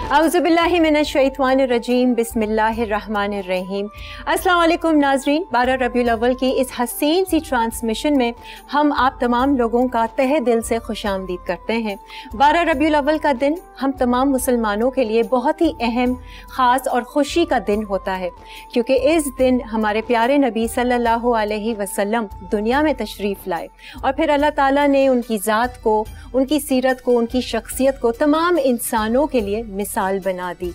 औज़ुबिल्लाहि मिनश्शैतानिर्रजीम बिस्मिल्लाहिर्रहमानिर्रहीम। अस्सलाम वालेकुम नाज़रीन, 12 रबीउल अव्वल की इस हसीन सी ट्रांसमिशन में हम आप तमाम लोगों का तहे दिल से खुशामदीद करते हैं। 12 रबीउल अव्वल का दिन हम तमाम मुसलमानों के लिए बहुत ही अहम, ख़ास और खुशी का दिन होता है, क्योंकि इस दिन हमारे प्यारे नबी सल्लल्लाहु अलैहि वसल्लम दुनिया में तशरीफ़ लाए और फिर अल्लाह ताला ने उनकी ज़ात को, उनकी सीरत को, उनकी शख्सियत को तमाम इंसानों के लिए मिसाल बना दी।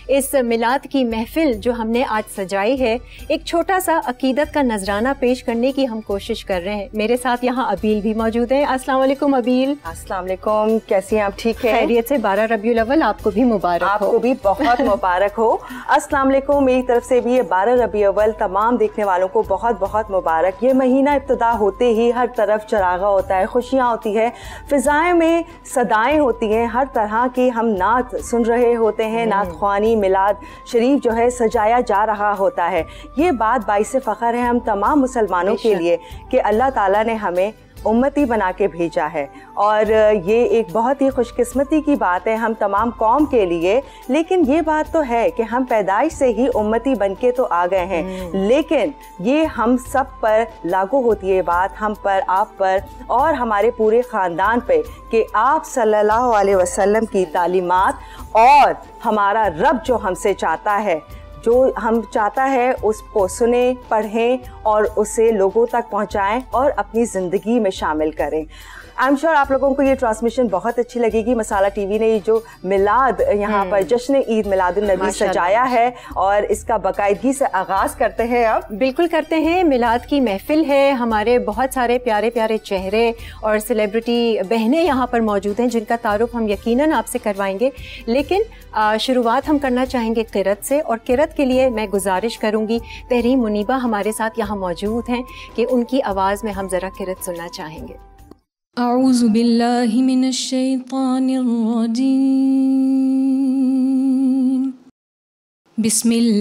इस मिलाद की महफिल जो हमने आज सजाई है, एक छोटा सा अकीदत का नजराना पेश करने की हम कोशिश कर रहे हैं। मेरे साथ यहाँ अबील भी मौजूद है। अस्सलाम वालेकुम अबील। अस्सलाम वालेकुम, कैसी हैं आप? ठीक है, खैरियत से। 12 रबीउल अव्वल आपको भी मुबारक हो। आपको भी बहुत मुबारक हो। अस्सलाम वालेकुम, मेरी तरफ से भी ये 12 रबीउल अव्वल तमाम देखने वालों को बहुत बहुत मुबारक। ये महीना इब्तिदा होते ही हर तरफ चरागा होता है, खुशियाँ होती है, फ़िज़ाएँ में सदाएँ होती हैं, हर तरह की हम नात सुन रहे होते हैं, नात ख्वानी, मिलाद शरीफ जो है सजाया जा रहा होता है। ये बात बाइस फ़ख्र है हम तमाम मुसलमानों के लिए कि अल्लाह ताला ने हमें उम्मती बना के भेजा है, और ये एक बहुत ही खुशकिस्मती की बात है हम तमाम कौम के लिए। लेकिन ये बात तो है कि हम पैदाइश से ही उम्मती बन के तो आ गए हैं, लेकिन ये हम सब पर लागू होती है बात, हम पर, आप पर और हमारे पूरे ख़ानदान पे, कि आप सल्लल्लाहु अलैहि वसल्लम की तालीमात और हमारा रब जो हमसे चाहता है, जो हम चाहता है उसको सुने, पढ़ें और उसे लोगों तक पहुंचाएं और अपनी ज़िंदगी में शामिल करें। आई एम श्योर आप लोगों को ये ट्रांसमिशन बहुत अच्छी लगेगी। मसाला टीवी ने ये जो मिलाद यहाँ पर जश्न ईद मिलादुन नबी सजाया है, और इसका बाकायदगी से आगाज़ करते हैं। अब बिल्कुल करते हैं। मिलाद की महफिल है, हमारे बहुत सारे प्यारे प्यारे चेहरे और सेलिब्रिटी बहनें यहाँ पर मौजूद हैं, जिनका तारुफ हम यकीनन आपसे करवाएंगे। लेकिन शुरुआत हम करना चाहेंगे क़िरत से, और क़िरत के लिए मैं गुजारिश करूँगी तहरीम मुनीबा हमारे साथ यहाँ मौजूद हैं कि उनकी आवाज़ में हम ज़रा क़िरत सुनना चाहेंगे। अऊज़ु बिल्लाहि मिनश्शैतानिर्रजीम बिस्मिल्लाहिर्रहमानिर्रहीम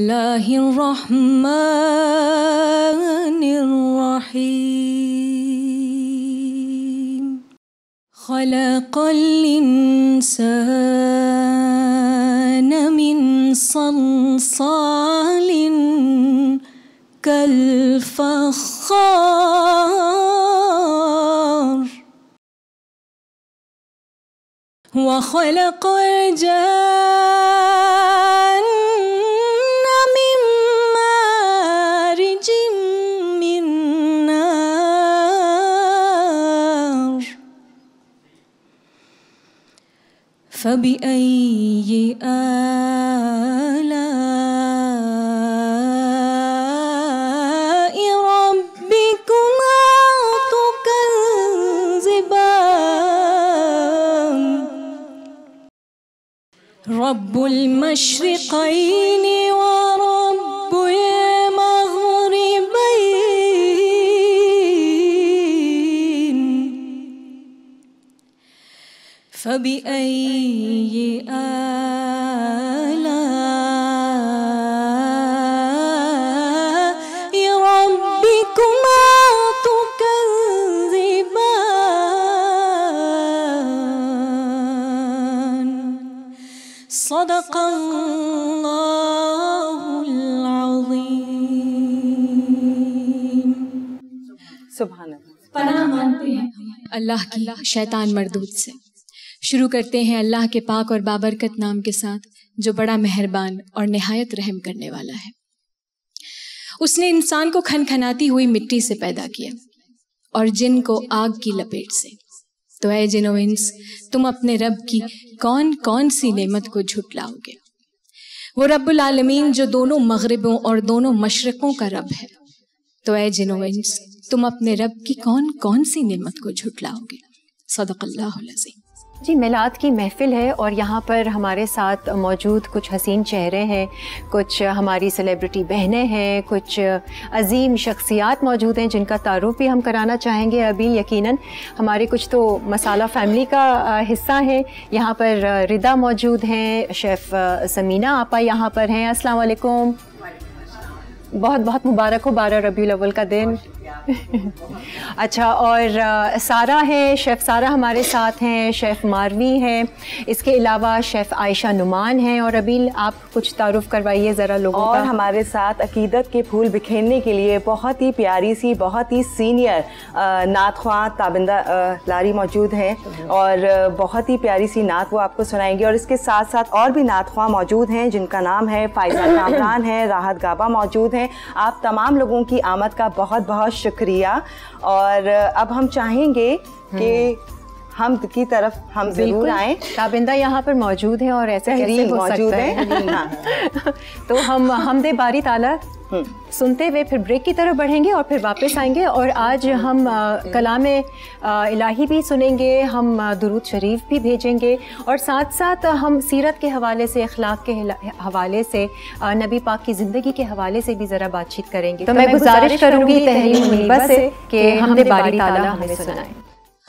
खलक़ल इंसान मिन सलसालिन कल फ़ख़्ख़ार वख़लक़ल जन्न मिन मारिजिम मिन नार फ़बिअय्यि आलाइ रब्बिकुमा तुकज़्ज़िबान रब्बुल मशरिक़ैनि व रब्बुल मग़रिबैन फ़बिअय्यि आलाइ रब्बिकुमा तुकज़्ज़िबान सदक़ल्लाहुल अज़ीम। सुभान अल्लाह। पनाह मांगते हैं अल्लाह की शैतान मरदूद से। शुरू करते हैं अल्लाह के पाक और बाबरकत नाम के साथ, जो बड़ा मेहरबान और निहायत रहम करने वाला है। उसने इंसान को खनखनाती हुई मिट्टी से पैदा किया और जिन को आग की लपेट से। तो ऐ जिन्नो इंस, तुम अपने रब की कौन कौन सी नेमत को झुटलाओगे? वो रब्बुल आलमीन जो दोनों मगरिबों और दोनों मशरक़ों का रब है। तो ऐ जिन्नो इंस, तुम अपने रब की कौन कौन सी नेमत को झुटलाओगे? सदक़ल्लाहुल अज़ीम। जी, मिलाद की महफिल है और यहाँ पर हमारे साथ मौजूद कुछ हसीन चेहरे हैं, कुछ हमारी सेलिब्रिटी बहनें हैं, कुछ अजीम शख्सियात मौजूद हैं जिनका तारुफ भी हम कराना चाहेंगे। अभी यकीनन हमारे कुछ तो मसाला फैमिली का हिस्सा है। यहाँ पर रिदा मौजूद हैं, शेफ़ समीना आपा यहाँ पर हैं। अस्सलाम वालेकुम, बहुत बहुत मुबारक हो 12 रबीउल अव्वल का दिन। अच्छा, और सारा है, शेफ़ सारा हमारे साथ हैं, शेफ़ मारवी हैं, इसके अलावा शेफ़ आयशा नुमान हैं। और अबील, आप कुछ तारुफ करवाइए ज़रा लोगों का। और हमारे साथ अकीदत के फूल बिखेरने के लिए बहुत ही प्यारी सी, बहुत ही सीनियर नात ख्वां ताबिंदा लारी मौजूद हैं और बहुत ही प्यारी सी नात वो आपको सुनाएंगे। और इसके साथ साथ और भी नात ख्वां मौजूद हैं जिनका नाम है फ़ाइज़ा कामरान है, राहत गाबा मौजूद हैं। आप तमाम लोगों की आमद का बहुत बहुत शुक्रिया। और अब हम चाहेंगे कि हम की तरफ हम ज़रूर आएँ। ताबिंदा यहाँ पर मौजूद है और ऐसे कैसे हो सकता है। हाँ। तो हम दे बारी ताला सुनते हुए फिर ब्रेक की तरफ बढ़ेंगे और फिर वापस आएंगे। और आज हम कलाम इलाही भी सुनेंगे, हम दुरूद शरीफ भी भेजेंगे और साथ साथ हम सीरत के हवाले से, अखलाक के हवाले से, नबी पाक की ज़िंदगी के हवाले से भी ज़रा बातचीत करेंगे। तो मैं गुजारिश करूँगी तहरीर मुनीबा से कि हम दे बारी ताला हमें सुनाएं।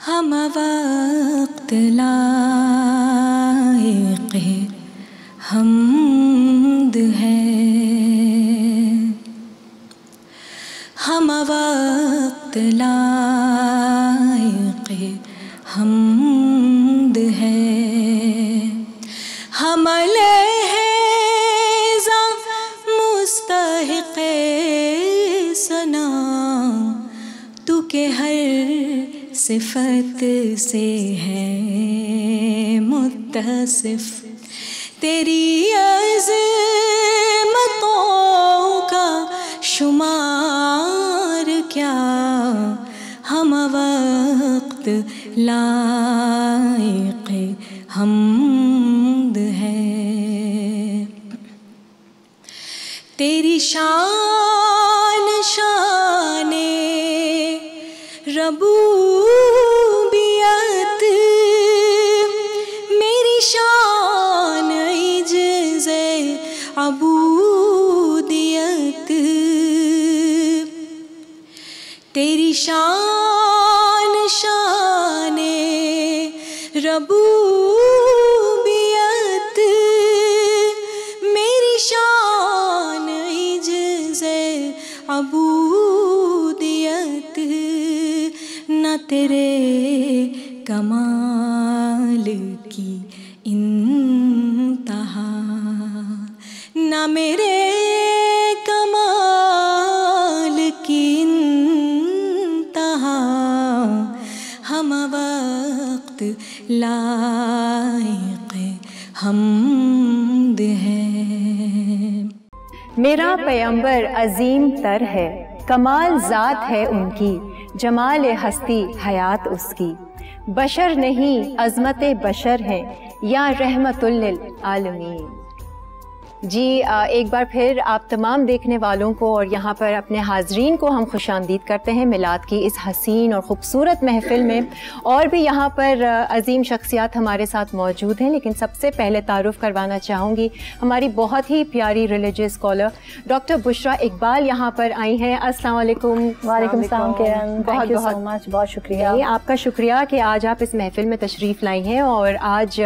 हम वक्त लायक़ हमद है, हम वक्त लायक़ हमद है, हम लहज़ा मुस्तहिक़े सना, तू के हर सिफत से है मुत्तसिफ़, तेरी अज़मतों का शुमार क्या, हम वक्त लायक़ हमद है। तेरी शान शाने रबूबियत, मेरी शान इज्ज़े अबूदियत, तेरी शान शाने रबूबियत, मेरी शान इज्ज़े अबूदियत, न तेरे कमाल की इंतहा, न मेरे कमाल की इंतहा, हम वक्त लायक़ हमद है। मेरा पैगंबर अजीम तर है, कमाल ज़ात है उनकी, जमाल हस्ती हयात उसकी, बशर नहीं अज़मत बशर है, या रहमतुल लिल आलमीन। जी, एक बार फिर आप तमाम देखने वालों को और यहाँ पर अपने हाज़रीन को हम खुशामदीद करते हैं मिलाद की इस हसीन और ख़ूबसूरत महफ़िल में। और भी यहाँ पर अजीम शख्सियात हमारे साथ मौजूद हैं, लेकिन सबसे पहले तारुफ़ करवाना चाहूँगी हमारी बहुत ही प्यारी religious scholar doctor Bushra Iqbal यहाँ पर आई हैं। अस्सलाम वालेकुम। वालेकुम सलाम किरण, थैंक यू सो मच, बहुत शुक्रिया। आपका शुक्रिया कि आज आप इस महफ़िल में तशरीफ़ लाई हैं और आज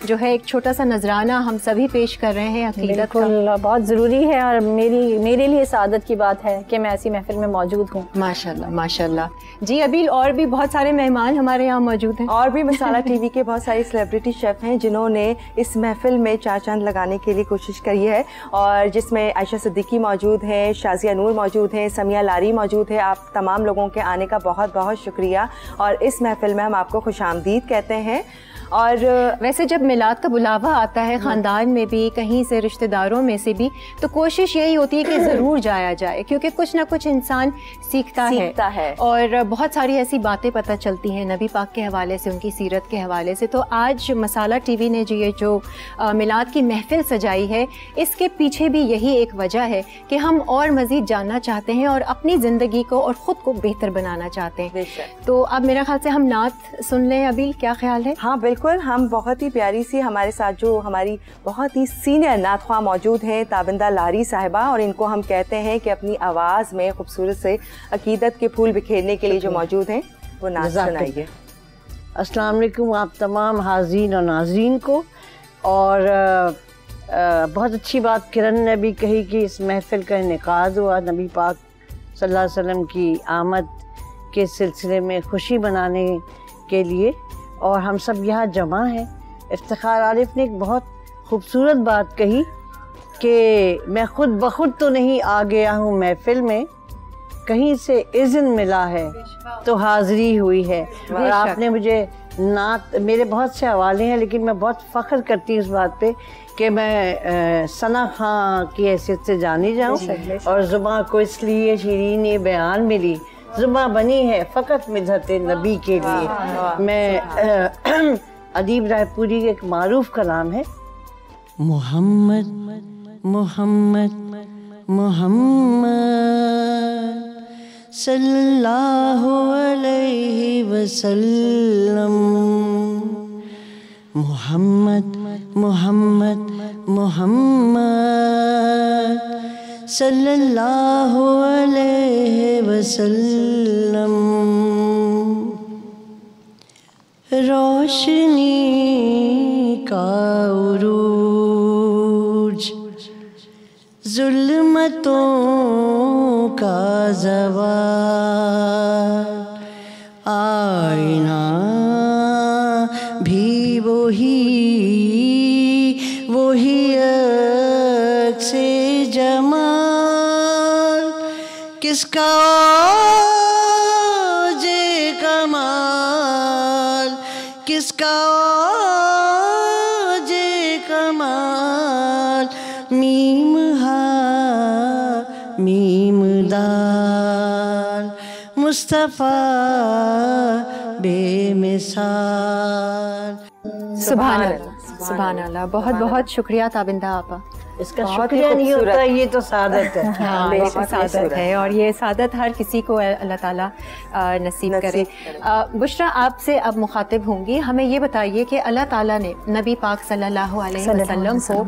जो है एक छोटा सा नजराना हम सभी पेश कर रहे हैं अक़ीदत। बिल्कुल, बहुत ज़रूरी है और मेरे लिए सादत की बात है कि मैं ऐसी महफिल में मौजूद हूँ। माशाल्लाह माशाल्लाह। जी अबील, और भी बहुत सारे मेहमान हमारे यहाँ मौजूद हैं और भी मसाला टीवी के बहुत सारे सेलिब्रिटी शेफ़ हैं जिन्होंने इस महफिल में चार चांद लगाने के लिए कोशिश करी है, और जिसमें आयशा सिद्दीकी मौजूद हैं, शाज़िया नूर मौजूद हैं, समिया लारी मौजूद है। आप तमाम लोगों के आने का बहुत बहुत शुक्रिया और इस महफिल में हम आपको खुशामदीद कहते हैं। और वैसे जब मिलाद का बुलावा आता है ख़ानदान में भी, कहीं से रिश्तेदारों में से भी, तो कोशिश यही होती है कि ज़रूर जाया जाए, क्योंकि कुछ ना कुछ इंसान सीखता है और बहुत सारी ऐसी बातें पता चलती हैं नबी पाक के हवाले से, उनकी सीरत के हवाले से। तो आज मसाला टीवी ने ये जो मिलाद की महफिल सजाई है, इसके पीछे भी यही एक वजह है कि हम और मज़ीद जानना चाहते हैं और अपनी ज़िंदगी को और ख़ुद को बेहतर बनाना चाहते हैं। तो अब मेरा ख्याल से हम नात सुन लें। अबील, क्या ख्याल है? हाँ बिल्कुल, हम बहुत ही प्यारी सी, हमारे साथ जो हमारी बहुत ही सीनियर नात ख्वां मौजूद हैं ताबिंदा लारी साहिबा, और इनको हम कहते हैं कि अपनी आवाज़ में खूबसूरत से अकीदत के फूल बिखेरने के लिए जो मौजूद हैं वो नात सुनाइए। अस्सलाम वालेकुम आप तमाम हाज़रीन और नाज़रीन को। और बहुत अच्छी बात किरण ने भी कही कि इस महफिल का इनेकाद हुआ नबी पाक सल्लल्लाहु अलैहि वसल्लम की आमद के सिलसिले में खुशी मनाने के लिए, और हम सब यहाँ जमा हैं। इफ्तिखार आरिफ ने एक बहुत खूबसूरत बात कही कि मैं खुद ब खुद तो नहीं आ गया हूँ महफिल में, कहीं से इज़्न मिला है तो हाज़िरी हुई है। और आपने मुझे नात, मेरे बहुत से हवाले हैं लेकिन मैं बहुत फ़ख्र करती हूँ इस बात पे कि मैं सना खां की हैसियत से जानी जाऊँ, और ज़ुबां को इसलिए शीरीन बयान मिली, ज़ुबां बनी है फ़कत मिदहत नबी के लिए। मैं अदीब रायपुरी के एक मारूफ कलाम है, मोहम्मद मोहम्मद मोहम्मद सल्लल्लाहु अलैहि वसल्लम, मोहम्मद मोहम्मद मोहम्मद सल्लल्लाहु अलैहि वसल्लम। रोशनी का उरूज, जुल्मतों का ज़वाल, आईना भी वही अक्से जमाल, किसका जे कमाल, किसका जे कमाल, मीम हा मीम दाल, मुस्तफ़ा बेमिसाल। सुभान अल्लाह, सुभान अल्लाह। बहुत बहुत शुक्रिया ताबिंदा आपा। इसका शुक्रिया नहीं होता, ये तो सादत है। हाँ, ये तो सादत है, और ये सादत हर किसी को अल्लाह ताला नसीब करे। बुशरा, आपसे अब मुखातिब होंगी। हमें ये बताइए कि अल्लाह ताला ने नबी पाक सल्लल्लाहु अलैहि वसल्लम को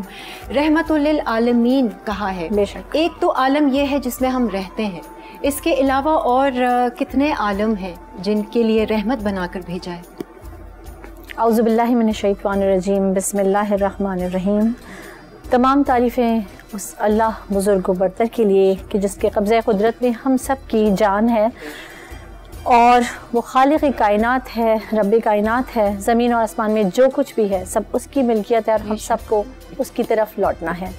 रहमतुल लिल आलमीन कहा है। एक तो आलम ये है जिसमें हम रहते हैं, इसके अलावा और कितने आलम हैं जिनके लिए रहमत बनाकर भेजा है? औज़ु बिल्लाहि मिनश शैतानिर रजीम, बिस्मिल्लाहिर रहमानिर रहीम। तमाम तारीफ़ें उस अल्लाह बुज़ुर्ग व बरतर के लिए कि जिसके कब्ज़े क़ुदरत में हम सब की जान है, और वो खालिक़ कायनात है, रब्बे कायनात है। ज़मीन और आसमान में जो कुछ भी है सब उसकी मिल्कियत है, और हम सबको उसकी तरफ लौटना है।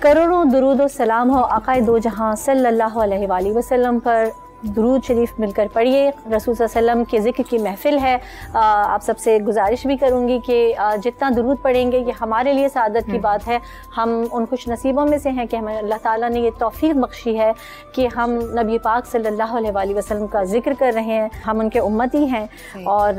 करोड़ों दुरूद व सलाम हो आक़ाए दो जहां सल्लल्लाहु अलैहि वसल्लम पर। दुरूद शरीफ मिलकर पढ़िए। रसूल सल्लल्लाहु अलैहि वसल्लम के ज़िक्र की महफ़िल है। आप सबसे गुजारिश भी करूँगी कि जितना दुरूद पढ़ेंगे ये हमारे लिए सादत की बात है। हम उन खुश नसीबों में से हैं कि हमें अल्लाह ताला ने ये तौफ़ीक़ बख्शी है कि हम नबी पाक सल्लल्लाहु अलैहि वसल्लम का ज़िक्र कर रहे हैं। हम उनके उम्मती हैं और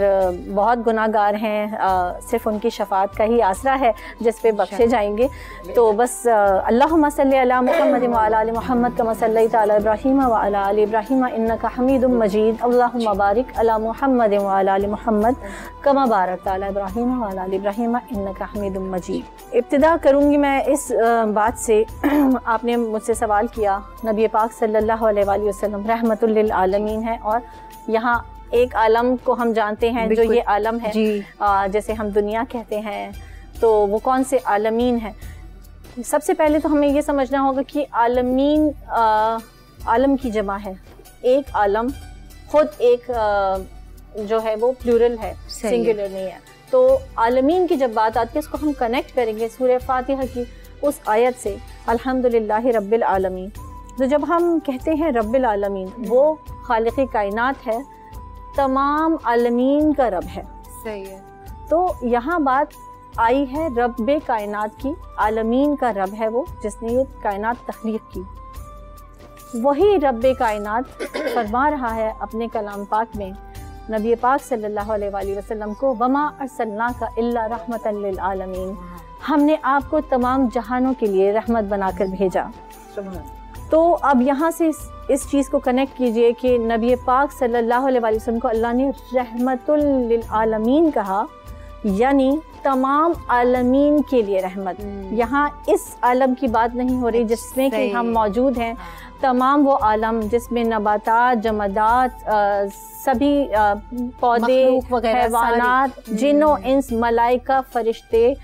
बहुत गुनाहगार हैं। सिर्फ़ उनकी शफ़ाअत का ही आसरा है जिस पे बख्शे जाएंगे। तो बस अल्लाहुम्मा सल्ली अला मुहम्मद व अला आलि मुहम्मद कमा सल्लैता अला इब्राहीम व अला आलि इब्राहीम इन्नका हमीदुम मजीद। अल्लाहुम्मा बारिक अला मुहम्मद व अला आलि मुहम्मद कमा बारकता अला इब्राहीम व अला आलि इब्राहीम इन्नका हमीदुम मजीद। इब्तिदा करूँगी मैं इस बात से। आपने मुझसे सवाल किया, नबी पाक सल्लल्लाहु अलैहि वसल्लम रहमतुल लिल आलमीन है, और यहाँ एक आलम को हम जानते हैं जो ये आलम है, जैसे हम दुनिया कहते हैं, तो वो कौन से आलमीन है? सबसे पहले तो हमें ये समझना होगा कि आलमीन आलम की जमा है। एक आलम खुद एक जो है वो प्लूरल है, सिंगुलर नहीं है। तो आलमीन की जब बात आती है इसको हम कनेक्ट करेंगे सूरह फातिहा की उस आयत से, अल्हम्दुलिल्लाहि रब्बिल आलमीन। तो जब हम कहते हैं रब्बिल आलमीन, वो खालिक़ कायनात है, तमाम आलमीन का रब है। सही है। तो यहाँ बात आई है रब्बे कायनात की। आलमीन का रब है वो जिसने ये कायनात तख्लीक की। वही रब्बे कायनात फरमा रहा है अपने कलाम पाक में नबी पाक सल्लल्लाहु अलैहि वसल्लम को, वमा अर्सलनाका इल्ला रहमतन लिल आलमीन, हमने आपको तमाम जहानों के लिए रहमत बनाकर भेजा। तो अब यहाँ से इस चीज़ को कनेक्ट कीजिए कि नबी पाक सल्लल्लाहु अलैहि वसल्लम को अल्लाह ने रहमतुल लिल आलमीन कहा, यानी तमाम आलमीन के लिए रहमत। यहाँ इस आलम की बात नहीं हो रही जिसमें कि हम मौजूद हैं। तमाम वो आलम जिसमें नबातात, जमादात, सभी पौधे, हैवानात, जिन्नो, इंस, मलाइका, फरिश्ते,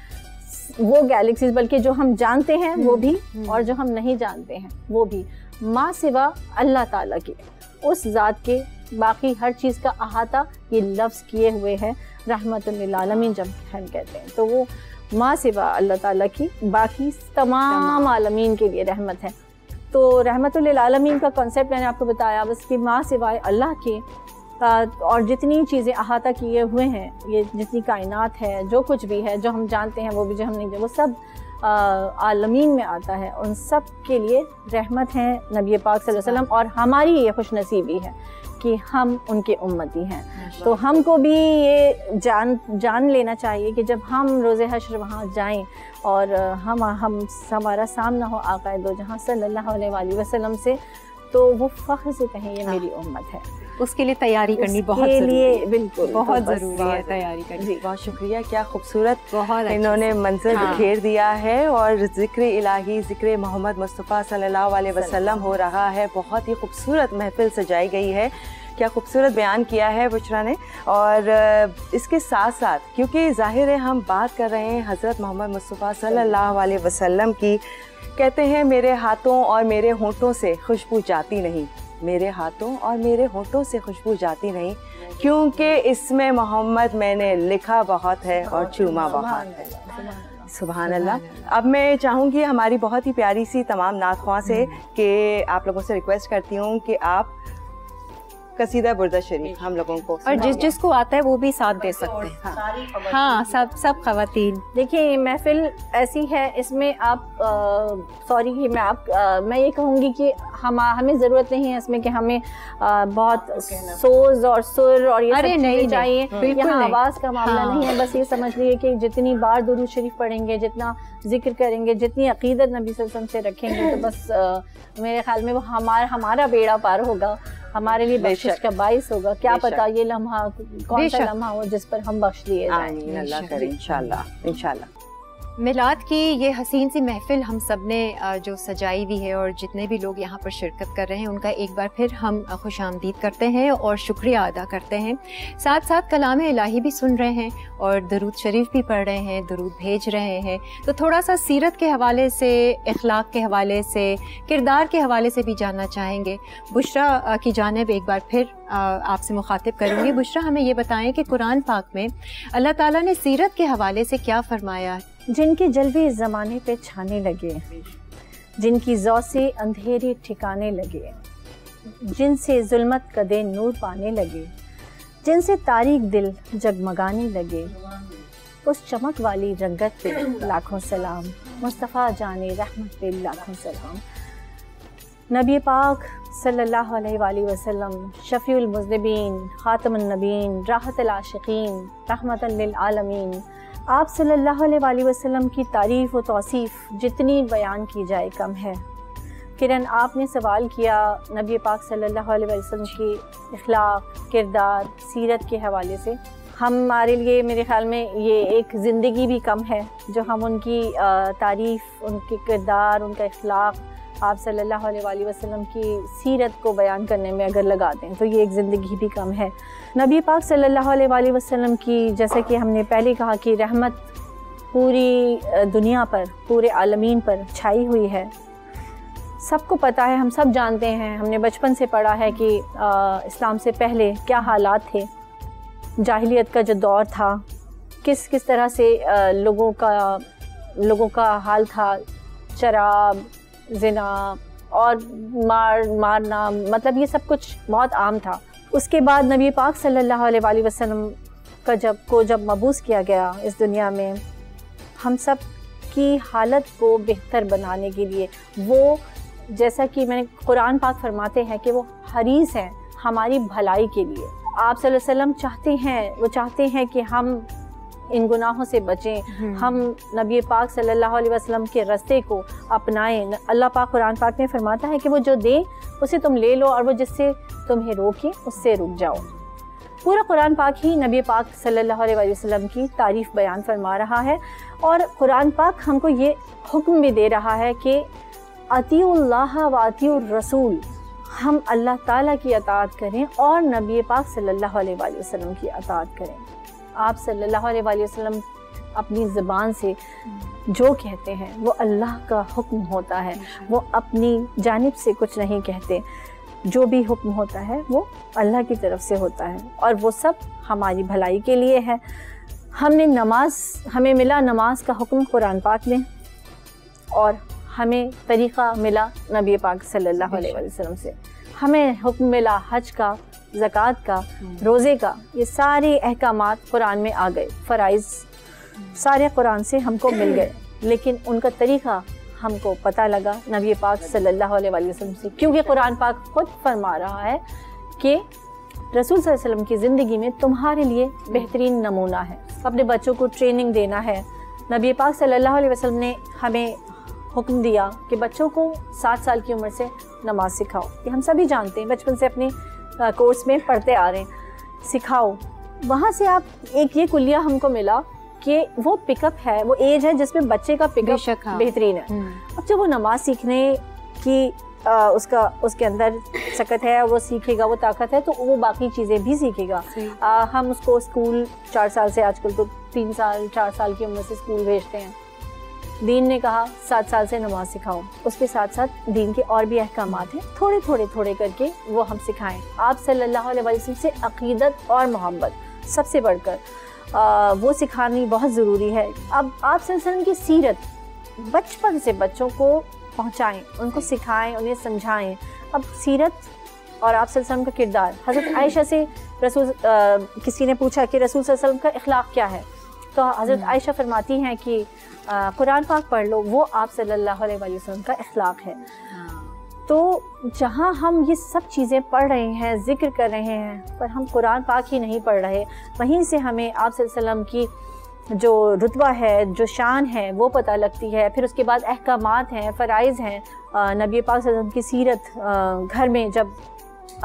वो गैलेक्सीज, बल्कि जो हम जानते हैं वो भी और जो हम नहीं जानते हैं वो भी, माँ सिवा अल्लाह ताला के, उस ज़ात के, बाकी हर चीज़ का अहाता ये लफ्ज़ किए हुए हैं रहमतुल लिल आलमीन जब हम कहते हैं, तो वो माँ सिवा अल्लाह ताला की बाकी तमाम आलमीन के लिए रहमत है। तो रहमतुल लिल आलमीन का कॉन्सेप्ट मैंने आपको बताया, बस कि माँ सिवाय अल्लाह के और जितनी चीज़ें अहाता किए हुए हैं, ये जितनी कायनात है, जो कुछ भी है, जो हम जानते हैं वो भी जो हम नहीं, वो सब आलमीन में आता है, उन सब के लिए रहमत है नबी पाक सल्लल्लाहु अलैहि वसल्लम। और हमारी ये खुशनसीबी है कि हम उनके उम्मती हैं, तो हमको भी ये जान लेना चाहिए कि जब हम रोज़े हश्र वहाँ जाएं और हमारा सामना हो आक़ाए दो जहां सल्लल्लाहु अलैहि वसल्लम से, तो वो फ़ख्र से कहें ये मेरी उम्मत है। उसके लिए तैयारी करनी बहुत ज़रूरी है, बिल्कुल बहुत ज़रूरी है तैयारी करनी। बहुत शुक्रिया, क्या खूबसूरत बहुत इन्होंने मंजर बिखेर दिया है और ज़िक्र इलाही, ज़िक्र मोहम्मद मुस्तफ़ा सल्लल्लाहु अलैहि वसल्लम हो रहा है। बहुत ही खूबसूरत महफिल सजाई गई है, क्या खूबसूरत बयान किया है बुशरा ने। और इसके साथ साथ, क्योंकि ज़ाहिर है हम बात कर रहे हैं हज़रत मोहम्मद मुस्तफ़ा सल्लल्लाहु अलैहि वसल्लम की, कहते हैं मेरे हाथों और मेरे होंठों से खुशबू जाती नहीं, मेरे हाथों और मेरे होंठों से खुशबू जाती नहीं, क्योंकि इसमें मोहम्मद मैंने लिखा बहुत है और चूमा बहुत है। सुभान अल्लाह। अब मैं चाहूँगी हमारी बहुत ही प्यारी सी तमाम नात-ख्वां से कि आप लोगों से रिक्वेस्ट करती हूँ कि आप कसीदा बुर्दा शरीफ हम लोगों को, और जिसको आता है वो भी साथ दे सकते हैं। हाँ, सब खवातीन। देखिए महफिल ऐसी है, इसमें आप सॉरी कि मैं ये कहूँगी कि हमें ज़रूरत नहीं है इसमें कि हमें बहुत सोज और सुर और ये सब चीज़ें चाहिए। यहाँ आवाज़ का मामला नहीं है, बस ये समझ लीजिए कि जितनी बार दुरूद शरीफ पढ़ेंगे, जितना जिक्र करेंगे, जितनी अकीदत नबी सल्लल्लाहु अलैहि वसल्लम से रखेंगे, तो बस मेरे ख्याल में वो हमारा बेड़ा पार होगा, हमारे लिए बख्शिश का बाइस होगा। क्या पता ये लम्हा कौन सा लम्हा हो जिस पर हम बख्श दिए जाएं। अल्लाह करे इंशाल्लाह इंशाल्लाह। मिलाद की ये हसीन सी महफिल हम सब ने जो सजाई हुई है और जितने भी लोग यहाँ पर शिरकत कर रहे हैं उनका एक बार फिर हम खुशामदीद करते हैं और शुक्रिया अदा करते हैं। साथ साथ कलाम इलाही भी सुन रहे हैं और दरूद शरीफ भी पढ़ रहे हैं, दरूद भेज रहे हैं। तो थोड़ा सा सीरत के हवाले से, अखलाक के हवाले से, किरदार के हवाले से भी जानना चाहेंगे। बुशरा की जानिब एक बार फिर आपसे मुखातिब करूँगी। बुशरा, हमें ये बताएं कि कुरान पाक में अल्लाह ताला ने सीरत के हवाले से क्या फरमाया? जिनके जलवे ज़माने पे छाने लगे, जिनकी जौ से अंधेरे ठिकाने लगे, जिनसे जुल्मत कदे नूर पाने लगे, जिनसे तारीक दिल जगमगाने लगे, उस चमक वाली रंगत पे लाखों सलाम, मुस्तफ़ा जाने रहमत पे लाखों सलाम। नबी पाक सल्लल्लाहु अलैहि वसल्लम शफ़ीउल मुज़निबीन, ख़ातमुन नबीन, राहतुल आशिक़ीन, रहमतन लिल आलमीन। आप सल्लल्लाहु अलैहि वसल्लम की तारीफ़ व तौसीफ़ जितनी बयान की जाए कम है। किरण, आपने सवाल किया नबी पाक सल्लल्लाहु अलैहि वसल्लम की इखलाक, किरदार, सीरत के हवाले से। हमारे लिए मेरे ख़्याल में ये एक ज़िंदगी भी कम है जो हम उनकी तारीफ़, उनके किरदार, उनका इखलाक, आप सल्लल्लाहु अलैहि वसल्लम की सीरत को बयान करने में अगर लगा दें तो ये एक ज़िंदगी भी कम है। नबी पाक सल्लल्लाहु अलैहि वसल्लम की, जैसे कि हमने पहले कहा कि रहमत पूरी दुनिया पर, पूरे आलमीन पर छाई हुई है। सबको पता है, हम सब जानते हैं, हमने बचपन से पढ़ा है कि इस्लाम से पहले क्या हालात थे, जाहिलियत का जो दौर था, किस किस तरह से लोगों का हाल था, शराब, ज़िना और मारना, मतलब ये सब कुछ बहुत आम था। उसके बाद नबी पाक सल्लल्लाहु अलैहि वसल्लम का जब मबूस किया गया इस दुनिया में, हम सब की हालत को बेहतर बनाने के लिए, वो जैसा कि मैंने कुरान पाक फरमाते हैं कि वो हरीस हैं हमारी भलाई के लिए। आप सल्लल्लाहु अलैहि वसल्लम चाहते हैं कि हम इन गुनाहों से बचें, हम नबी पाक सल्लल्लाहु अलैहि वसल्लम के रास्ते को अपनाएं। अल्लाह पाक कुरान पाक में फरमाता है कि वो जो दे उसे तुम ले लो और वो जिससे तुम्हें रोके उससे रुक जाओ। पूरा कुरान पाक ही नबी पाक सल्लल्लाहु अलैहि वसल्लम की तारीफ़ बयान फरमा रहा है और कुरान पाक हमको ये हुक्म भी दे रहा है कि अतीउल्लाह व अतीउर रसूल, हम अल्लाह ताला की अताअत करें और नबी पाक सल्लल्लाहु अलैहि वसल्लम की अताअत करें। आप सल्लल्लाहु अलैहि वसल्लम अपनी ज़बान से जो कहते हैं वो अल्लाह का हुक्म होता है, वो अपनी जानिब से कुछ नहीं कहते। जो भी हुक्म होता है वो अल्लाह की तरफ से होता है और वो सब हमारी भलाई के लिए है। हमें मिला नमाज का हुक्म कुरान पाक में और हमें तरीक़ा मिला नबी पाक सल्लल्लाहु अलैहि वसल्लम से। हमें हुक्म मिला हज का, ज़कात का, रोज़े का। ये सारे अहकामात कुरान में आ गए, फ़राइज़ सारे कुरान से हमको मिल गए, लेकिन उनका तरीक़ा हमको पता लगा नबी पाक सल्लल्लाहु अलैहि वसल्लम से, क्योंकि कुरान पाक खुद फरमा रहा है कि रसूल सल्लल्लाहु अलैहि वसल्लम की ज़िंदगी में तुम्हारे लिए बेहतरीन नमूना है। अपने बच्चों को ट्रेनिंग देना है। नबी पाक सल्लल्लाहु अलैहि वसल्लम ने हमें हुक्म दिया कि बच्चों को 7 साल की उम्र से नमाज सिखाओ। ये हम सभी जानते हैं, बचपन से अपने कोर्स में पढ़ते आ रहे हैं, सिखाओ। वहाँ से आप एक ये कुलिया हमको मिला कि वो पिकअप है, वो एज है जिसमें बच्चे का पिकअप बेहतरीन है। अब जब वो नमाज सीखने की उसके अंदर सकत है, वो सीखेगा, वो ताकत है, तो वो बाकी चीज़ें भी सीखेगा। हम उसको स्कूल 4 साल से, आजकल तो 3 साल 4 साल की उम्र से स्कूल भेजते हैं। दीन ने कहा 7 साल से नमाज सिखाओ, उसके साथ साथ दीन के और भी अहकामात हैं, थोड़े करके वो हम सिखाएं। आप सल्लल्लाहु अलैहि वसल्लम से अक़ीदत और मोहब्बत सबसे बढ़कर वो सिखानी बहुत ज़रूरी है। अब आप सल्लल्लाहु अलैहि वसल्लम की सीरत बचपन से बच्चों को पहुँचाएँ, उनको सिखाएँ, उन्हें समझाएँ। अब सीरत और आप सल्लल्लाहु अलैहि वसल्लम का किरदार। हज़रत आयशा से किसी ने पूछा कि रसूल सल्लल्लाहु अलैहि वसल्लम का इखलाक क्या है, तो हज़रत आयशा फरमाती हैं कि कुरान पाक पढ़ लो, वो आप सल्लल्लाहु अलैहि वसल्लम का इखलाक है। तो जहाँ हम ये सब चीज़ें पढ़ रहे हैं, ज़िक्र कर रहे हैं, पर हम कुरान पाक ही नहीं पढ़ रहे, वहीं से हमें आप सल्लल्लाहु अलैहि वसल्लम की जो रुतबा है, जो शान है, वो पता लगती है। फिर उसके बाद अहकामात हैं, फ़राइज़ हैं। नबी पाक सल्लल्लाहु अलैहि वसल्लम की सीरत, घर में जब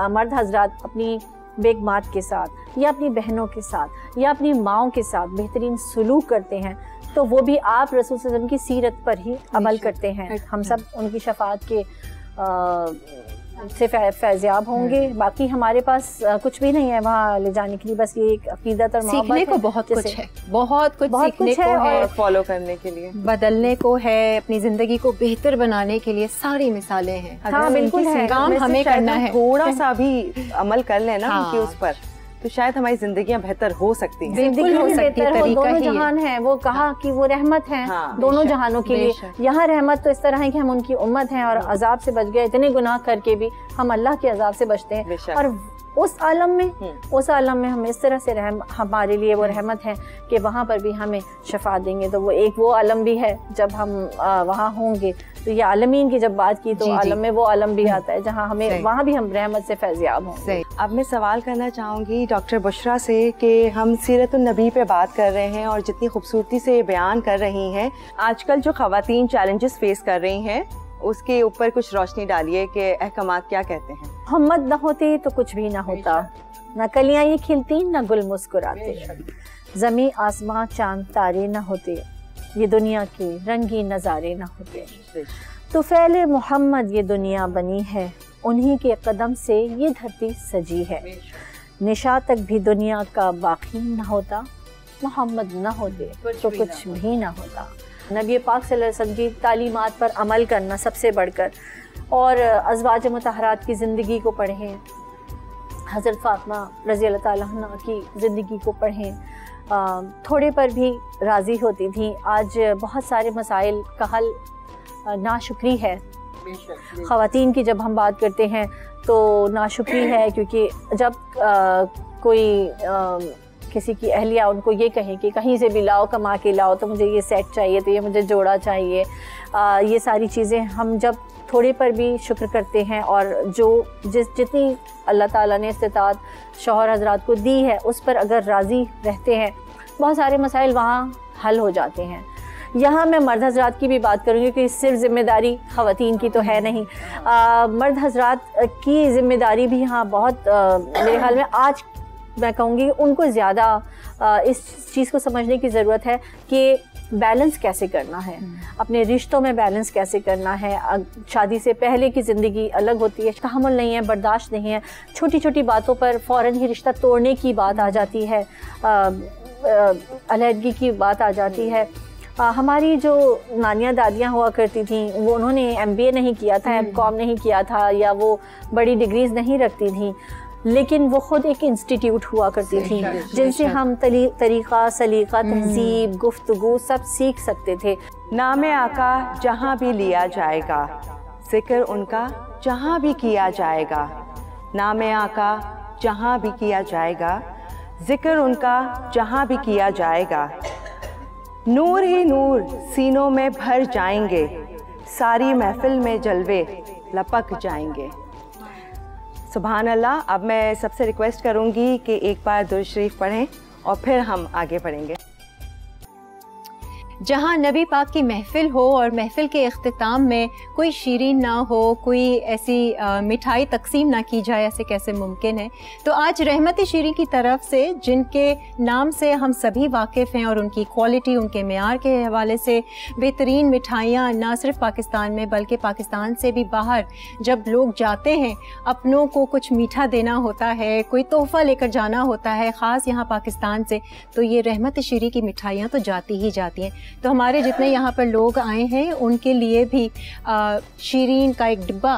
मर्द हज़रात अपनी बेगमात के साथ या अपनी बहनों के साथ या अपनी माँओं के साथ बेहतरीन सलूक करते हैं, तो वो भी आप रसूल सल्लल्लाहु अलैहि वसल्लम की सीरत पर ही अमल करते हैं। हम सब उनकी शफाअत के से फैज़याब होंगे। बाकी हमारे पास कुछ भी नहीं है वहाँ ले जाने के लिए, बस ये एक अक़ीदत और मोहब्बत। सीखने को बहुत कुछ है, बहुत कुछ सीखने को है, और फॉलो करने के लिए, बदलने को है, अपनी ज़िंदगी को बेहतर बनाने के लिए सारी मिसालें हैं। हाँ बिल्कुल है, काम हमें करना है, थोड़ा सा भी अमल कर लेना उनके उस पर, तो शायद हमारी जिंदगियां बेहतर हो सकती हैं। बिल्कुल हो सकती है। दोनों जहान है, वो कहा कि वो रहमत है दोनों जहानों के लिए। यहाँ रहमत तो इस तरह है कि हम उनकी उम्मत हैं और अजाब से बच गए। इतने गुनाह करके भी हम अल्लाह के अजाब से बचते हैं, और उस आलम में हम इस तरह से हमारे लिए वो रहमत है कि वहाँ पर भी हमें शफाअत देंगे। तो वो आलम भी है जब हम वहाँ होंगे। तो ये आलमीन की जब बात की, तो आलम में वो आलम भी आता है जहाँ हमें वहाँ भी हम रहमत से फैज़याब होंगे। अब मैं सवाल करना चाहूँगी डॉक्टर बुशरा से कि हम सीरतुन नबी पे बात कर रहे हैं और जितनी खूबसूरती से बयान कर रही हैं, आजकल जो ख़वातीन चैलेंजेस फेस कर रही हैं उसके ऊपर कुछ रोशनी डालिए कि अहकामात क्या कहते हैं। मोहम्मद न होते तो कुछ भी ना होता, न कलियाँ ये खिलती न गुल मुस्कुराते, ज़मीं आसमां चांद तारे न होते, ये दुनिया के रंगीन नज़ारे न होते। तो फ़ैले मोहम्मद ये दुनिया बनी है, उन्हीं के कदम से ये धरती सजी है। निशा तक भी दुनिया का बाकी न होता, मोहम्मद न होते तो कुछ भी न होता। नबी पाक सल्लल्लाहु अलैहि वसल्लम की तालीमात पर अमल करना सबसे बढ़कर, और अज़वाज मुतहरात की ज़िंदगी को पढ़ें, हज़रत फ़ातिमा रज़ी अल्लाह ताला अन्हा की ज़िंदगी को पढ़ें। थोड़े पर भी राज़ी होती थी। आज बहुत सारे मसाइल का हल नाशुक्री है। ख़वातीन की जब हम बात करते हैं तो नाशुक्री है, क्योंकि जब कोई किसी की अहलिया उनको ये कहे कि कहीं से भी लाओ, कमा के लाओ, तो मुझे ये सेट चाहिए, तो ये मुझे जोड़ा चाहिए, ये सारी चीज़ें हम जब थोड़े पर भी शुक्र करते हैं, और जो जितनी अल्लाह ताला ने इस्तिताअत शौहर हज़रात को दी है उस पर अगर राज़ी रहते हैं, बहुत सारे मसाइल वहाँ हल हो जाते हैं। यहाँ मैं मर्द हज़रात की भी बात करूँगी कि सिर्फ ज़िम्मेदारी ख़वातीन की तो है नहीं, मर्द हज़रात की ज़िम्मेदारी भी यहाँ बहुत मेरे ख्याल में आज मैं कहूँगी उनको ज़्यादा इस चीज़ को समझने की ज़रूरत है कि बैलेंस कैसे करना है, अपने रिश्तों में बैलेंस कैसे करना है। शादी से पहले की ज़िंदगी अलग होती है, तहम्मुल नहीं है, बर्दाश्त नहीं है, छोटी छोटी बातों पर फ़ौरन ही रिश्ता तोड़ने की बात आ जाती है। अलहदगी की बात आ जाती है। हमारी जो नानियाँ दादियाँ हुआ करती थी वो उन्होंने MBA नहीं किया था, MCOM नहीं किया था, या वो बड़ी डिग्रीज़ नहीं रखती थी, लेकिन वो ख़ुद एक इंस्टीट्यूट हुआ करती थी जिनसे हम तरीक़ा, सलीक़ा, तहज़ीब, गुफ्तगू सब सीख सकते थे। नामे आका जहाँ भी लिया जाएगा, ज़िक्र उनका जहाँ भी किया जाएगा। नामे आका जहाँ भी किया जाएगा, ज़िक्र उनका जहाँ भी किया जाएगा। नूर ही नूर सीनों में भर जाएंगे, सारी महफिल में जलवे लपक जाएंगे। सुभान अल्लाह। अब मैं सबसे रिक्वेस्ट करूंगी कि एक बार दुरूद शरीफ पढ़ें और फिर हम आगे बढ़ेंगे। जहाँ नबी पाक की महफ़िल हो और महफ़िल के इख्तिताम में कोई शीरीन ना हो, कोई ऐसी मिठाई तकसीम ना की जाए, ऐसे कैसे मुमकिन है। तो आज रहमत शीरीन की तरफ से, जिनके नाम से हम सभी वाकिफ़ हैं और उनकी क्वालिटी, उनके मेयार के हवाले से बेहतरीन मिठाइयाँ ना सिर्फ पाकिस्तान में बल्कि पाकिस्तान से भी बाहर जब लोग जाते हैं, अपनों को कुछ मीठा देना होता है, कोई तोहफ़ा लेकर जाना होता है ख़ास यहाँ पाकिस्तान से, तो ये रहमत शीरीन की मिठाइयाँ तो जाती ही जाती हैं। तो हमारे जितने यहाँ पर लोग आए हैं उनके लिए भी शीरीन का एक डिब्बा,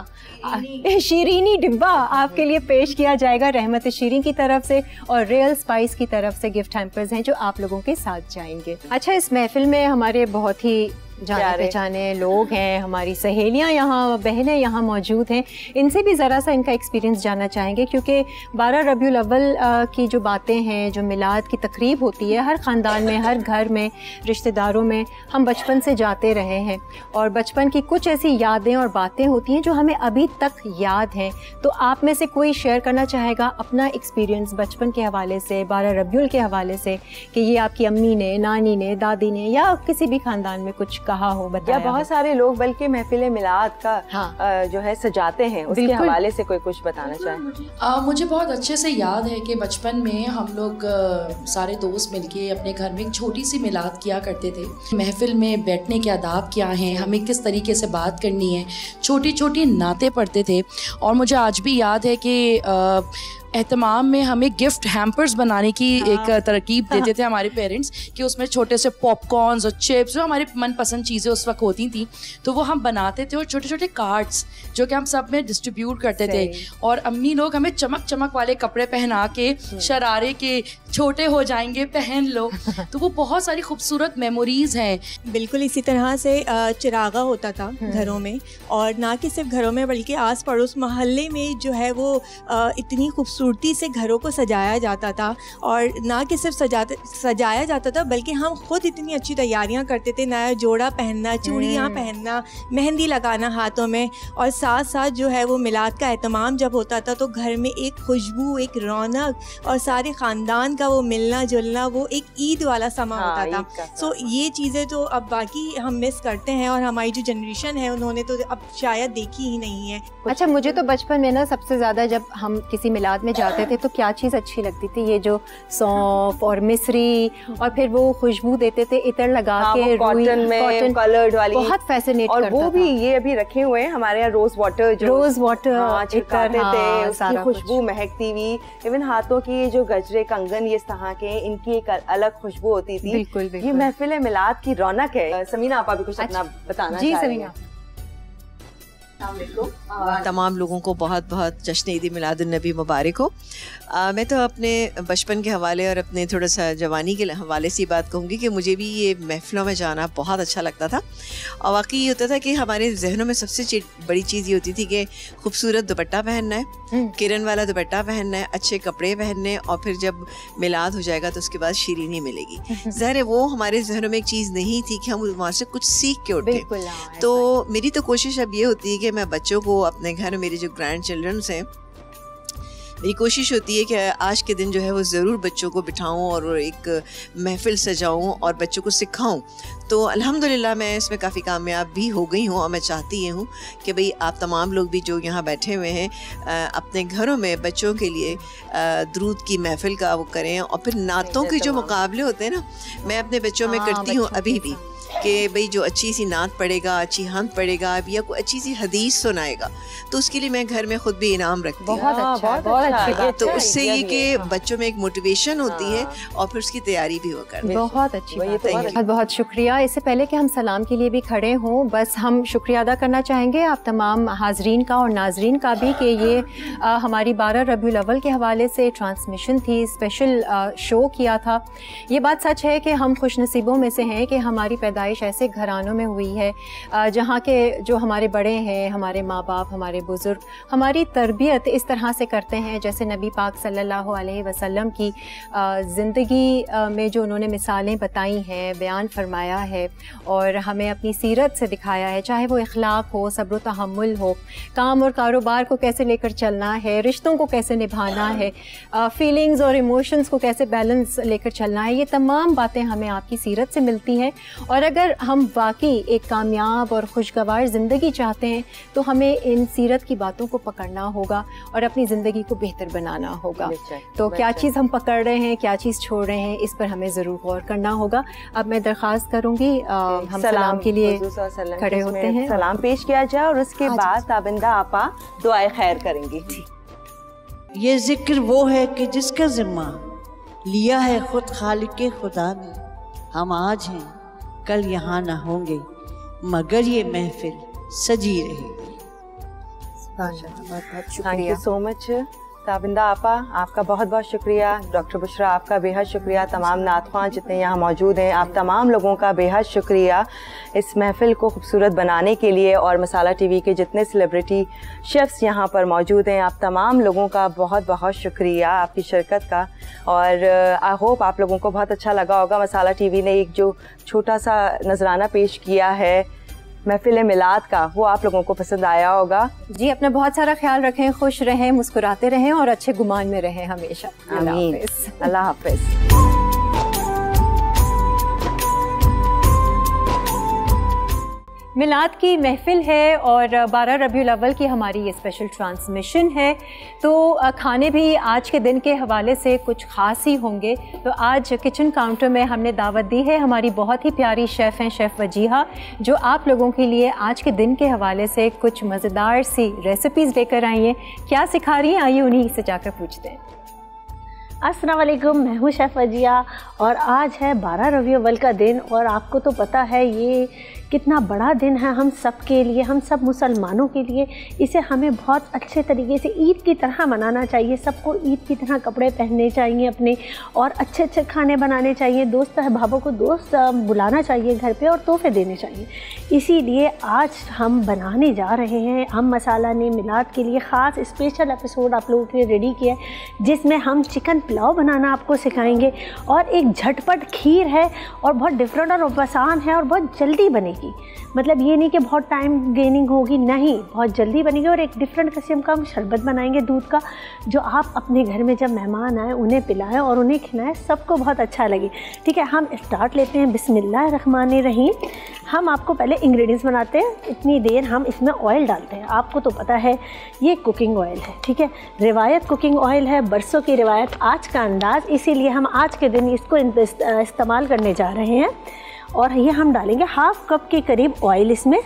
शीरीनी डिब्बा आपके लिए पेश किया जाएगा रहमत शीरीन की तरफ से, और रियल स्पाइस की तरफ से गिफ्ट हैम्पर्स हैं जो आप लोगों के साथ जाएंगे। अच्छा, इस महफिल में हमारे बहुत ही जाने पहचाने लोग हैं, हमारी सहेलियां यहाँ, बहनें यहाँ मौजूद हैं, इनसे भी ज़रा सा इनका एक्सपीरियंस जानना चाहेंगे, क्योंकि 12 रबीउल अव्वल की जो बातें हैं, जो मिलाद की तकरीब होती है हर ख़ानदान में, हर घर में, रिश्तेदारों में, हम बचपन से जाते रहे हैं और बचपन की कुछ ऐसी यादें और बातें होती हैं जो हमें अभी तक याद हैं। तो आप में से कोई शेयर करना चाहेगा अपना एक्सपीरियंस बचपन के हवाले से, 12 रबीउल के हवाले से, कि ये आपकी अम्मी ने, नानी ने, दादी ने या किसी भी ख़ानदान में कुछ कहा हो, बताया या बहुत सारे लोग बल्कि महफिल मिलाद का जो है सजाते हैं, उसके हवाले से कोई कुछ बताना चाहे। मुझे बहुत अच्छे से याद है कि बचपन में हम लोग सारे दोस्त मिलके अपने घर में एक छोटी सी मिलाद किया करते थे। महफिल में बैठने के आदाब क्या हैं, हमें किस तरीके से बात करनी है, छोटी छोटी नातें पढ़ते थे। और मुझे आज भी याद है कि एहतमाम में हमें गिफ्ट हैम्पर्स बनाने की एक तरकीब देते थे हमारे पेरेंट्स, कि उसमें छोटे से पॉपकॉर्न्स और चिप्स जो हमारी मनपसंद चीज़ें उस वक्त होती थी तो वो हम बनाते थे, और छोटे छोटे कार्ड्स जो कि हम सब में डिस्ट्रीब्यूट करते थे। और अम्मी लोग हमें चमक चमक वाले कपड़े पहना के, शरारे के छोटे हो जाएंगे पहन लो, तो वो बहुत सारी खूबसूरत मेमोरीज़ हैं। बिल्कुल इसी तरह से चिरागा होता था घरों में, और ना कि सिर्फ घरों में बल्कि आस पड़ोस मोहल्ले में जो है वो इतनी खूबसूरती से घरों को सजाया जाता था। और ना कि सिर्फ सजाया जाता था बल्कि हम खुद इतनी अच्छी तैयारियां करते थे, नया जोड़ा पहनना, चूड़ियाँ पहनना, मेहंदी लगाना हाथों में, और साथ साथ जो है वो मिलाद का एहतमाम जब होता था तो घर में एक खुशबू, एक रौनक, और सारे ख़ानदान का वो मिलना जुलना, वो एक ईद वाला समा होता था। सो ये चीज़ें तो अब बाकी हम मिस करते हैं, और हमारी जो जनरेशन है उन्होंने तो अब शायद देखी ही नहीं है। अच्छा, मुझे तो बचपन में ना सबसे ज़्यादा जब हम किसी मिलाद में जाते थे तो क्या चीज़ अच्छी लगती थी, ये जो सौंफ और मिस्री, और फिर वो खुशबू देते थे इत्र लगा के, कॉटन में कलर्ड वाली, बहुत फैसिनेट और वो भी ये अभी रखे हुए हैं हमारे यहाँ रोज वाटर छिड़काते थे, उसकी खुशबू महकती हुई। इवन हाथों की जो गजरे, कंगन, ये तरह के, इनकी एक अलग खुशबू होती थी। बिल्कुल, ये महफिल मिलाद की रौनक है। समीना आपा भी कुछ अपना बताना जी। समीना, तमाम लोगों को बहुत बहुत जश्न ईद मिलादुन्नबी मुबारक हो। मैं तो अपने बचपन के हवाले और अपने थोड़ा सा जवानी के हवाले से बात कहूँगी कि मुझे भी ये महफ़िलों में जाना बहुत अच्छा लगता था। और वाकई ये होता था कि हमारे जहनों में सबसे बड़ी चीज़ ये होती थी कि खूबसूरत दुपट्टा पहनना है, किरण वाला दुपट्टा पहनना है, अच्छे कपड़े पहनने, और फिर जब मिलाद हो जाएगा तो उसके बाद शीरीनी मिलेगी। ज़ाहिर है वो हमारे जहनों में एक चीज़ नहीं थी कि हम वहाँ से कुछ सीख के उठे। तो मेरी तो कोशिश अब ये होती है कि मैं बच्चों को अपने घर, मेरे जो ग्रैंड चिल्ड्रंस हैं, मेरी कोशिश होती है कि आज के दिन जो है वो ज़रूर बच्चों को बिठाऊं और एक महफ़िल सजाऊं और बच्चों को सिखाऊं। तो अल्हम्दुलिल्लाह मैं इसमें काफ़ी कामयाब भी हो गई हूँ, और मैं चाहती हूँ कि भाई आप तमाम लोग भी जो यहाँ बैठे हुए हैं अपने घरों में बच्चों के लिए दरूद की महफ़िल का वो करें। और फिर नातों के जो मुकाबले होते हैं ना, मैं अपने बच्चों में करती हूँ अभी भी कि भाई जो अच्छी सी नात पढ़ेगा, अच्छी हम्द पढ़ेगा या कोई अच्छी सी हदीस सुनाएगा, तो उसके लिए मैं घर में खुद भी इनाम रखती हूँ। बहुत अच्छा, बहुत अच्छी बात। तो उससे ये कि बच्चों में एक मोटिवेशन होती है और फिर उसकी तैयारी भी होकर। बहुत अच्छी बात, बहुत बहुत शुक्रिया। इससे पहले कि हम सलाम के लिए भी खड़े हों, बस हम शुक्रिया अदा करना चाहेंगे आप तमाम हाजरीन का और नाजरीन का भी कि ये हमारी 12 रबीउल अव्वल के हवाले से ट्रांसमिशन थी, स्पेशल शो किया था। ये बात सच है कि हम खुशनसीबों में से हैं कि हमारी पैदाइश ऐसे घरानों में हुई है जहाँ के जो हमारे बड़े हैं, हमारे माँ बाप, हमारे बुज़ुर्ग हमारी तरबियत इस तरह से करते हैं जैसे नबी पाक सल्लल्लाहु अलैहि वसल्लम की ज़िंदगी में जो उन्होंने मिसालें बताई हैं, बयान फरमाया है और हमें अपनी सीरत से दिखाया है, चाहे वो इखलाक हो, सब्र व तहम्मुल हो, काम और कारोबार को कैसे लेकर चलना है, रिश्तों को कैसे निभाना है, फीलिंग्स और इमोशंस को कैसे बैलेंस लेकर चलना है, ये तमाम बातें हमें आपकी सीरत से मिलती हैं। और अगर हम वाकई एक कामयाब और खुशगवार ज़िंदगी चाहते हैं तो हमें इन सीरत की बातों को पकड़ना होगा और अपनी ज़िंदगी को बेहतर बनाना होगा। तो क्या चीज़ हम पकड़ रहे हैं, क्या चीज़ छोड़ रहे हैं, इस पर हमें ज़रूर गौर करना होगा। अब मैं दरख्वास्त करूँगी हम सलाम के लिए खड़े होते हैं, सलाम पेश किया जाए और उसके बाद ताबिंदा आपा दुआए खैर करेंगी। ये जिक्र वो है कि जिसका ज़िम्मा लिया है खुद खालिक खुदा ने। हम आज हैं, कल यहाँ ना होंगे, मगर ये महफिल सजी रहेगी। Thank you so much Tabinda आपा, आपका बहुत बहुत शुक्रिया। डॉक्टर बुशरा आपका बेहद शुक्रिया। तमाम नातख़्वां जितने यहाँ मौजूद हैं, आप तमाम लोगों का बेहद शुक्रिया इस महफ़िल को खूबसूरत बनाने के लिए। और मसाला टीवी के जितने सेलिब्रिटी शेफ़्स यहाँ पर मौजूद हैं, आप तमाम लोगों का बहुत बहुत शुक्रिया आपकी शिरकत का। और आई होप आप लोगों को बहुत अच्छा लगा होगा। मसाला टीवी ने एक जो छोटा सा नजराना पेश किया है महफिल मिलाद का, वो आप लोगों को पसंद आया होगा। जी, अपना बहुत सारा ख्याल रखें, खुश रहें, मुस्कुराते रहें और अच्छे गुमान में रहें हमेशा। आमीन। अल्लाह हाफ़िज़। मिलाद की महफ़िल है और 12 रबीउल अव्वल की हमारी ये स्पेशल ट्रांसमिशन है। तो खाने भी आज के दिन के हवाले से कुछ ख़ास ही होंगे। तो आज किचन काउंटर में हमने दावत दी है, हमारी बहुत ही प्यारी शेफ़ हैं शेफ़ वजीहा, जो आप लोगों के लिए आज के दिन के हवाले से कुछ मज़ेदार सी रेसिपीज़ लेकर आई हैं। क्या सिखा रही हैं, आइए उन्हीं से जाकर पूछते हैं। अस्सलाम वालेकुम, मैं हूँ शेफ़ वजिया और आज है 12 रबीउल अव्वल का दिन। और आपको तो पता है ये कितना बड़ा दिन है हम सब के लिए, हम सब मुसलमानों के लिए। इसे हमें बहुत अच्छे तरीके से ईद की तरह मनाना चाहिए। सबको ईद की तरह कपड़े पहनने चाहिए अपने, और अच्छे अच्छे खाने बनाने चाहिए। दोस्त अहबाबों को दोस्त बुलाना चाहिए घर पे और तोहफे देने चाहिए। इसीलिए आज हम बनाने जा रहे हैं, हम मसाला ने मिलाद के लिए ख़ास स्पेशल एपिसोड आप लोगों के लिए रेडी किया है, जिसमें हम चिकन पुलाव बनाना आपको सिखाएंगे। और एक झटपट खीर है और बहुत डिफरेंट और आसान है और बहुत जल्दी बनेगी। मतलब ये नहीं कि बहुत टाइम गेनिंग होगी, नहीं, बहुत जल्दी बनेगी। और एक डिफरेंट किस्म का हम शरबत बनाएंगे दूध का, जो आप अपने घर में जब मेहमान आए उन्हें पिलाएं और उन्हें खिलाएं, सबको बहुत अच्छा लगे। ठीक है, हम स्टार्ट लेते हैं। बिस्मिल्लाहिर्रहमानिर्रहीम। हम आपको पहले इंग्रेडिएंट्स बनाते हैं। इतनी देर हम इसमें ऑयल डालते हैं। आपको तो पता है ये कुकिंग ऑयल है, ठीक है, रिवायत कुकिंग ऑयल है, बरसों की रिवायत, आज का अंदाज़। इसीलिए हम आज के दिन इसको इस्तेमाल करने जा रहे हैं। और ये हम डालेंगे 1/2 कप के करीब ऑयल इसमें,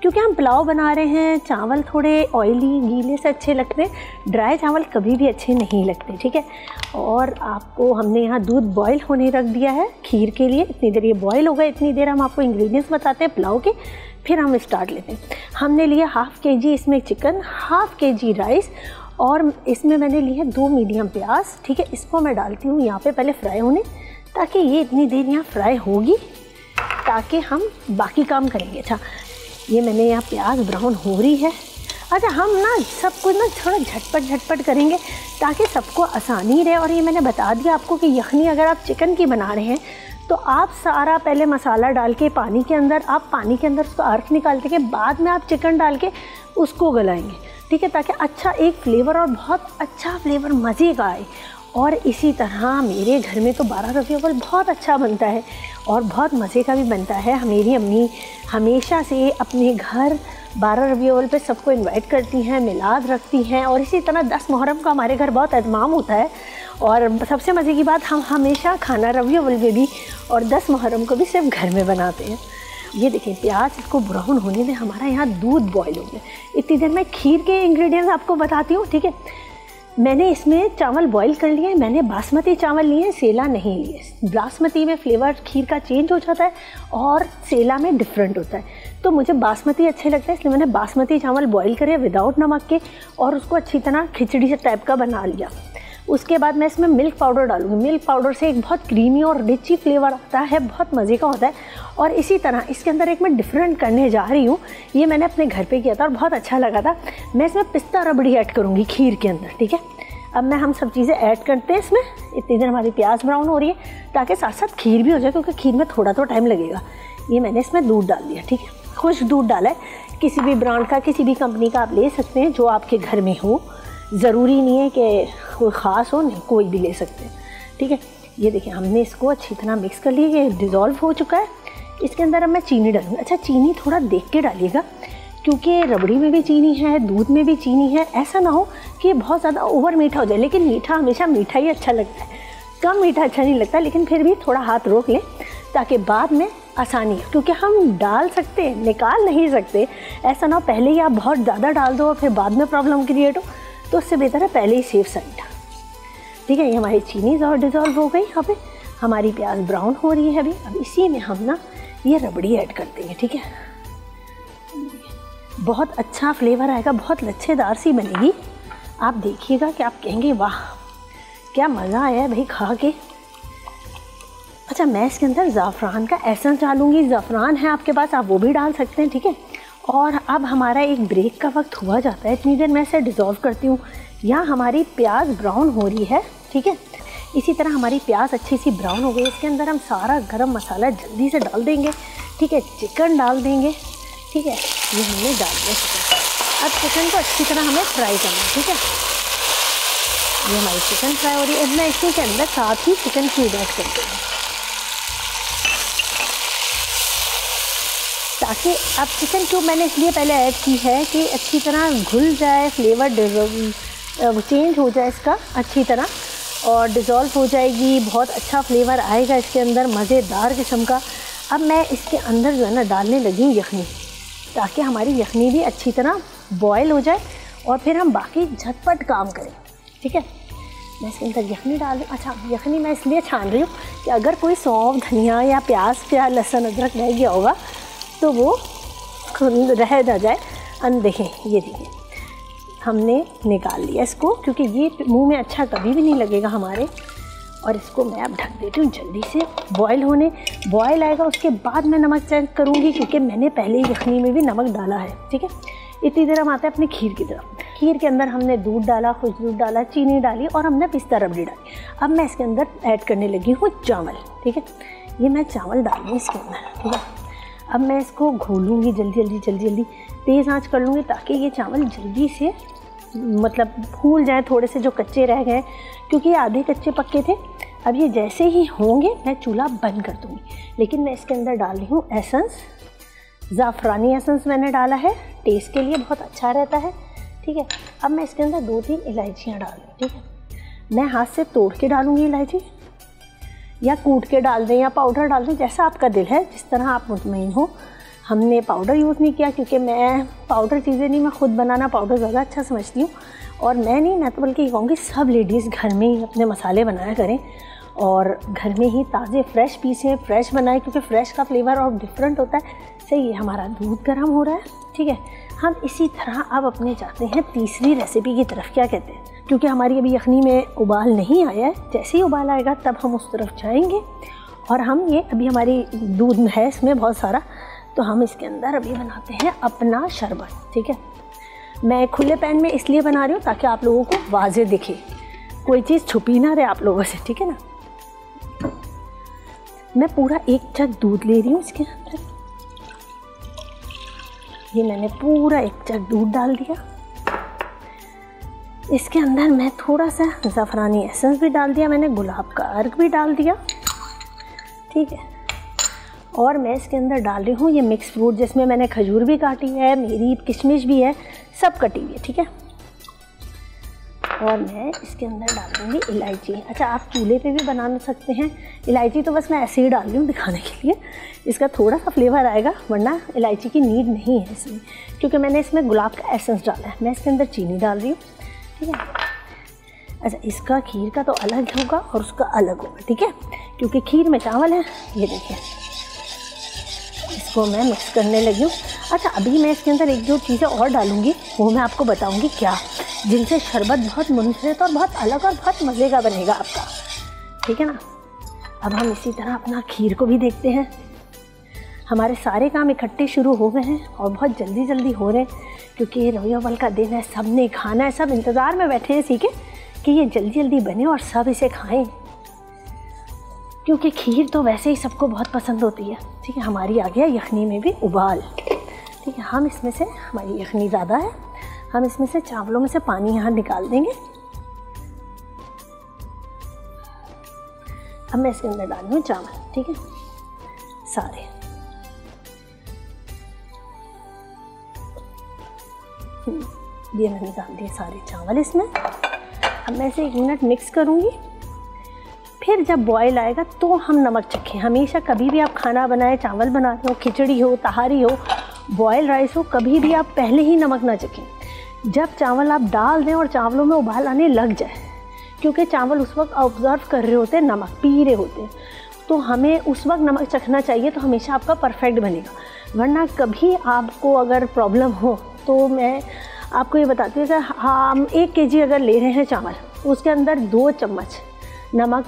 क्योंकि हम पुलाव बना रहे हैं। चावल थोड़े ऑयली गीले से अच्छे लगते हैं, ड्राई चावल कभी भी अच्छे नहीं लगते, ठीक है। और आपको हमने यहाँ दूध बॉईल होने रख दिया है खीर के लिए। इतनी देर ये बॉईल होगा, इतनी देर हम आपको इंग्रेडिएंट्स बताते हैं पुलाव के, फिर हम स्टार्ट लेते हैं। हमने लिया 1/2 kg इसमें चिकन, 1/2 kg राइस, और इसमें मैंने लिया 2 मीडियम प्याज, ठीक है। इसको मैं डालती हूँ यहाँ पे पहले फ्राई होने, ताकि ये इतनी देर यहाँ फ्राई होगी ताकि हम बाकी काम करेंगे। अच्छा, ये मैंने यहाँ प्याज ब्राउन हो रही है। अच्छा, हम ना सब कुछ ना थोड़ा झटपट करेंगे ताकि सबको आसानी रहे। और ये मैंने बता दिया आपको कि यखनी अगर आप चिकन की बना रहे हैं तो आप सारा पहले मसाला डाल के पानी के अंदर उसको अर्क निकालते के बाद में आप चिकन डाल के उसको गलाएंगे, ठीक है, ताकि अच्छा एक फ्लेवर और बहुत अच्छा फ्लेवर मज़े का आए। और इसी तरह मेरे घर में तो 12 रबीउल अव्वल बहुत अच्छा बनता है और बहुत मज़े का भी बनता है। मेरी अम्मी हमेशा से अपने घर 12 रबीउल अव्वल पे सबको इनवाइट करती हैं, मिलाद रखती हैं। और इसी तरह 10 मुहर्रम का हमारे घर बहुत एहतमाम होता है। और सबसे मज़े की बात, हम हमेशा खाना रबीउल अव्वल में भी और 10 मुहर्रम को भी सिर्फ घर में बनाते हैं। ये देखें प्याज इसको ब्राउन होने दें, हमारा यहाँ दूध बॉईल हो गया। इतनी देर में खीर के इंग्रेडिएंट्स आपको बताती हूँ, ठीक है। मैंने इसमें चावल बॉईल कर लिए, मैंने बासमती चावल लिए हैं, सेला नहीं लिए। बासमती में फ्लेवर खीर का चेंज हो जाता है और सेला में डिफरेंट होता है, तो मुझे बासमती अच्छे लगता है, इसलिए मैंने बासमती चावल बॉईल करे विदाउट नमक के और उसको अच्छी तरह खिचड़ी से टाइप का बना लिया। उसके बाद मैं इसमें मिल्क पाउडर डालूँगी। मिल्क पाउडर से एक बहुत क्रीमी और रिची फ्लेवर आता है, बहुत मज़े का होता है। और इसी तरह इसके अंदर एक मैं डिफरेंट करने जा रही हूँ, ये मैंने अपने घर पे किया था और बहुत अच्छा लगा था। मैं इसमें पिस्ता रबड़ी ऐड करूँगी खीर के अंदर, ठीक है। अब मैं हम सब चीज़ें ऐड करते हैं इसमें। इतनी देर हमारी प्याज ब्राउन हो रही है ताकि साथ साथ खीर भी हो जाए, क्योंकि खीर में थोड़ा तो टाइम लगेगा। ये मैंने इसमें दूध डाल दिया, ठीक है, खुश्क दूध डाला है, किसी भी ब्रांड का किसी भी कंपनी का आप ले सकते हैं जो आपके घर में हो, ज़रूरी नहीं है कि कोई ख़ास हो, नहीं कोई भी ले सकते हैं, ठीक है। ये देखिए हमने इसको अच्छी तरह मिक्स कर लिया, ये डिज़ोल्व हो चुका है। इसके अंदर अब मैं चीनी डालूँगी। अच्छा चीनी थोड़ा देख के डालिएगा, क्योंकि रबड़ी में भी चीनी है, दूध में भी चीनी है, ऐसा ना हो कि बहुत ज़्यादा ओवर मीठा हो जाए। लेकिन मीठा हमेशा मीठा ही अच्छा लगता है, कम मीठा अच्छा नहीं लगता, लेकिन फिर भी थोड़ा हाथ रोक लें ताकि बाद में आसानी है, क्योंकि हम डाल सकते हैं निकाल नहीं सकते। ऐसा ना हो पहले ही आप बहुत ज़्यादा डाल दो और फिर बाद में प्रॉब्लम क्रिएट हो, तो उससे बेहतर है पहले ही सेफ साइड, ठीक है। ये हमारी चीनी और डिज़ोल्व हो गई। यहाँ पे हमारी प्याज ब्राउन हो रही है अभी। अब इसी में हम ना ये रबड़ी ऐड कर देंगे, ठीक है। बहुत अच्छा फ्लेवर आएगा, बहुत लच्छेदार सी बनेगी। आप देखिएगा कि आप कहेंगे वाह क्या मज़ा आया है भाई खा के। अच्छा मैं इसके अंदर ज़ाफ़रान का एसेंस डालूँगी। ज़ाफ़रान है आपके पास, आप वो भी डाल सकते हैं, ठीक है। और अब हमारा एक ब्रेक का वक्त हुआ जाता है, इतनी देर मैं इसे डिज़ोल्व करती हूँ। यहाँ हमारी प्याज ब्राउन हो रही है, ठीक है। इसी तरह हमारी प्याज अच्छी सी ब्राउन हो गई। इसके अंदर हम सारा गरम मसाला जल्दी से डाल देंगे, ठीक है। चिकन डाल देंगे, ठीक है। ये हमने डाल दिया चिकन। अब चिकन को अच्छी तरह हमें फ्राई करना है, ठीक है। ये हमारी चिकन फ्राई हो रही है। अब मैं इसी के अंदर साथ ही चिकन क्यूब ऐड करती हूँ, ताकि अब चिकन क्यूब मैंने इसलिए पहले ऐड की है कि अच्छी तरह घुल जाए, फ्लेवर चेंज हो जाए इसका अच्छी तरह और डिज़ोल्व हो जाएगी। बहुत अच्छा फ्लेवर आएगा इसके अंदर, मज़ेदार किस्म का। अब मैं इसके अंदर जो है ना डालने लगी हूँ यखनी, ताकि हमारी यखनी भी अच्छी तरह बॉयल हो जाए और फिर हम बाकी झटपट काम करें, ठीक है। मैं इसके अंदर यखनी डाल दूँ। अच्छा यखनी मैं इसलिए छान रही हूँ कि अगर कोई सौंफ धनिया या प्याज या लहसुन अदरक रह गया होगा तो वो रह ना जाए। देखें ये देखिए हमने निकाल लिया इसको, क्योंकि ये मुंह में अच्छा कभी भी नहीं लगेगा हमारे। और इसको मैं अब ढक देती हूँ जल्दी से बॉयल होने। बॉयल आएगा उसके बाद मैं नमक चेक करूँगी, क्योंकि मैंने पहले ही यखनी में भी नमक डाला है, ठीक है। इतनी देर हम आते हैं अपनी खीर की तरफ। खीर के अंदर हमने दूध डाला, खुश्क दूध डाला, चीनी डाली और हमने पिस्ता रबड़ी डाली। अब मैं इसके अंदर ऐड करने लगी हूँ चावल, ठीक है। ये मैं चावल डाल रही हूँ इसके अंदर, ठीक है। अब मैं इसको घोलूँगी जल्दी, तेज़ आंच कर लूँगी ताकि ये चावल जल्दी से मतलब फूल जाए, थोड़े से जो कच्चे रह गए, क्योंकि ये आधे कच्चे पक्के थे। अब ये जैसे ही होंगे मैं चूल्हा बंद कर दूँगी। लेकिन मैं इसके अंदर डाल रही हूँ एसेंस, ज़ाफ़रानी एसेंस मैंने डाला है, टेस्ट के लिए बहुत अच्छा रहता है, ठीक है। अब मैं इसके अंदर 2-3 इलायचियाँ डाल दूँ, ठीक है। मैं हाथ से तोड़ के डालूँगी इलायची, या कूट के डाल दें या पाउडर डाल दें, जैसा आपका दिल है, जिस तरह आप मुतमईन हो। हमने पाउडर यूज़ नहीं किया, क्योंकि मैं पाउडर चीज़ें नहीं, मैं ख़ुद बनाना पाउडर ज़्यादा अच्छा समझती हूँ। और मैं तो बल्कि कहूँगी सब लेडीज़ घर में ही अपने मसाले बनाया करें और घर में ही ताज़े फ्रेश पीसें, फ्रेश बनाएं, क्योंकि फ़्रेश का फ्लेवर और डिफरेंट होता है। सही है, हमारा दूध गर्म हो रहा है, ठीक है। हम इसी तरह अब अपने जाते हैं तीसरी रेसिपी की तरफ। क्या कहते हैं, क्योंकि हमारी अभी यखनी में उबाल नहीं आया है, जैसे ही उबाल आएगा तब हम उस तरफ जाएंगे। और हम ये अभी हमारी दूध है इसमें बहुत सारा, तो हम इसके अंदर अभी बनाते हैं अपना शरबत, ठीक है। मैं खुले पैन में इसलिए बना रही हूँ ताकि आप लोगों को वाज़े दिखे, कोई चीज़ छुपी ना रहे आप लोगों से, ठीक है ना। मैं पूरा 1 जग दूध ले रही हूँ इसके अंदर। ये मैंने पूरा 1 जग दूध डाल दिया। इसके अंदर मैं थोड़ा सा ज़ाफ़रानी एसेंस भी डाल दिया, मैंने गुलाब का अर्क भी डाल दिया, ठीक है। और मैं इसके अंदर डाल रही हूँ ये मिक्स फ्रूट, जिसमें मैंने खजूर भी काटी है, मेरी किशमिश भी है, सब कटी हुई है, ठीक है। और मैं इसके अंदर डाल दूँगी इलायची। अच्छा, आप चूल्हे पे भी बना सकते हैं। इलायची तो बस मैं ऐसे ही डाल रही हूँ दिखाने के लिए, इसका थोड़ा सा फ्लेवर आएगा, वरना इलायची की नीड नहीं है इसमें, क्योंकि मैंने इसमें गुलाब का एसेंस डाला है। मैं इसके अंदर चीनी डाल रही हूँ, ठीक है। अच्छा, इसका खीर का तो अलग होगा और उसका अलग होगा, ठीक है, क्योंकि खीर में चावल है। ये देखिए, इसको मैं मिक्स करने लगी हूँ। अच्छा, अभी मैं इसके अंदर एक दो चीज़ें और डालूँगी, वो मैं आपको बताऊँगी क्या, जिनसे शरबत बहुत मुनफरिद और बहुत अलग और बहुत मज़े का बनेगा आपका, ठीक है ना। अब हम इसी तरह अपना खीर को भी देखते हैं। हमारे सारे काम इकट्ठे शुरू हो गए हैं और बहुत जल्दी जल्दी हो रहे हैं, क्योंकि ये रबिउल अव्वल का दिन है, सब ने खाना है, सब इंतज़ार में बैठे हैं इसी के कि ये जल्दी जल्दी बने और सब इसे खाएं, क्योंकि खीर तो वैसे ही सबको बहुत पसंद होती है, ठीक है। हमारी आ गया यखनी में भी उबाल, ठीक है। हम इसमें से, हमारी यखनी ज़्यादा है, हम इसमें से चावलों में से पानी यहाँ निकाल देंगे। अब मैं इसके अंदर डाल दूँ चावल, ठीक है, सारे। ये मैंने डाल दिए सारे चावल इसमें। अब मैं इसे 1 मिनट मिक्स करूँगी, फिर जब बॉयल आएगा तो हम नमक चखें। हमेशा कभी भी आप खाना बनाएं, चावल बना रहे हो, खिचड़ी हो, तहारी हो, बॉयल राइस हो, कभी भी आप पहले ही नमक ना चखें। जब चावल आप डाल दें और चावलों में उबाल आने लग जाए, क्योंकि चावल उस वक्त ऑब्जर्व कर रहे होते हैं, नमक पी रहे होते हैं, तो हमें उस वक्त नमक चखना चाहिए, तो हमेशा आपका परफेक्ट बनेगा। वरना कभी आपको अगर प्रॉब्लम हो, तो मैं आपको ये बताती हूँ कि हम 1 kg अगर ले रहे हैं चावल, उसके अंदर 2 चम्मच नमक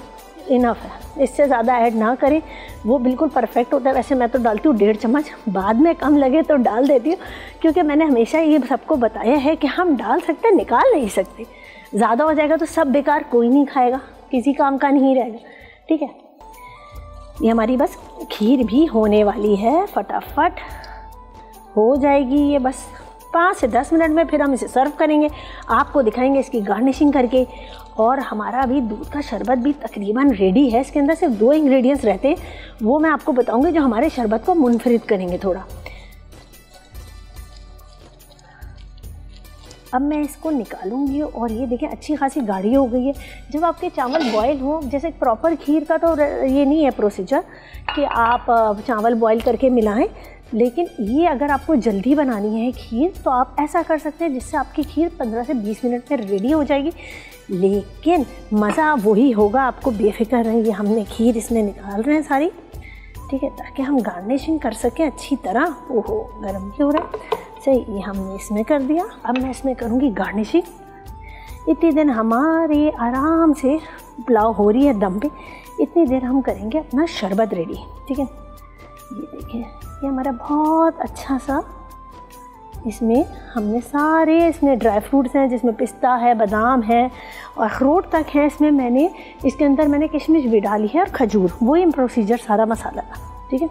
इनफ है, इससे ज़्यादा ऐड ना करें, वो बिल्कुल परफेक्ट होता है। वैसे मैं तो डालती हूँ 1.5 चम्मच, बाद में कम लगे तो डाल देती हूँ, क्योंकि मैंने हमेशा ये सबको बताया है कि हम डाल सकते हैं, निकाल नहीं सकते। ज़्यादा हो जाएगा तो सब बेकार, कोई नहीं खाएगा, किसी काम का नहीं रहेगा, ठीक है। ये हमारी बस खीर भी होने वाली है, फटाफट हो जाएगी ये, बस 5 से 10 मिनट में। फिर हम इसे सर्व करेंगे, आपको दिखाएंगे इसकी गार्निशिंग करके। और हमारा अभी दूध का शरबत भी तकरीबन रेडी है। इसके अंदर सिर्फ 2 इंग्रेडिएंट्स रहते हैं, वो मैं आपको बताऊंगी जो हमारे शरबत को मुनफरिद करेंगे थोड़ा। अब मैं इसको निकालूंगी और ये देखें अच्छी खासी गाढ़ी हो गई है। जब आपके चावल बॉयल हो, जैसे प्रॉपर खीर का तो ये नहीं है प्रोसीजर कि आप चावल बॉयल करके मिलाएं, लेकिन ये अगर आपको जल्दी बनानी है खीर तो आप ऐसा कर सकते हैं, जिससे आपकी खीर 15 से 20 मिनट में रेडी हो जाएगी। लेकिन मज़ा वही होगा, आपको बेफिक्र रहिए। हमने खीर इसमें निकाल रहे हैं सारी, ठीक है, ताकि हम गार्निशिंग कर सकें अच्छी तरह। ओहो, गर्म क्यों हो रहा है, सही, ये हमने इसमें कर दिया। अब मैं इसमें करूँगी गार्निशिंग। इतनी देर हमारे आराम से पुलाव हो रही है दम पे, इतनी देर हम करेंगे अपना शरबत रेडी, ठीक है। ये देखिए, ये हमारा बहुत अच्छा सा, इसमें हमने सारे, इसमें ड्राई फ्रूट्स हैं, जिसमें पिस्ता है, बादाम है और अखरोट तक है। इसमें मैंने, इसके अंदर मैंने किशमिश भी डाली है और खजूर, वही प्रोसीजर सारा मसाला का, ठीक है,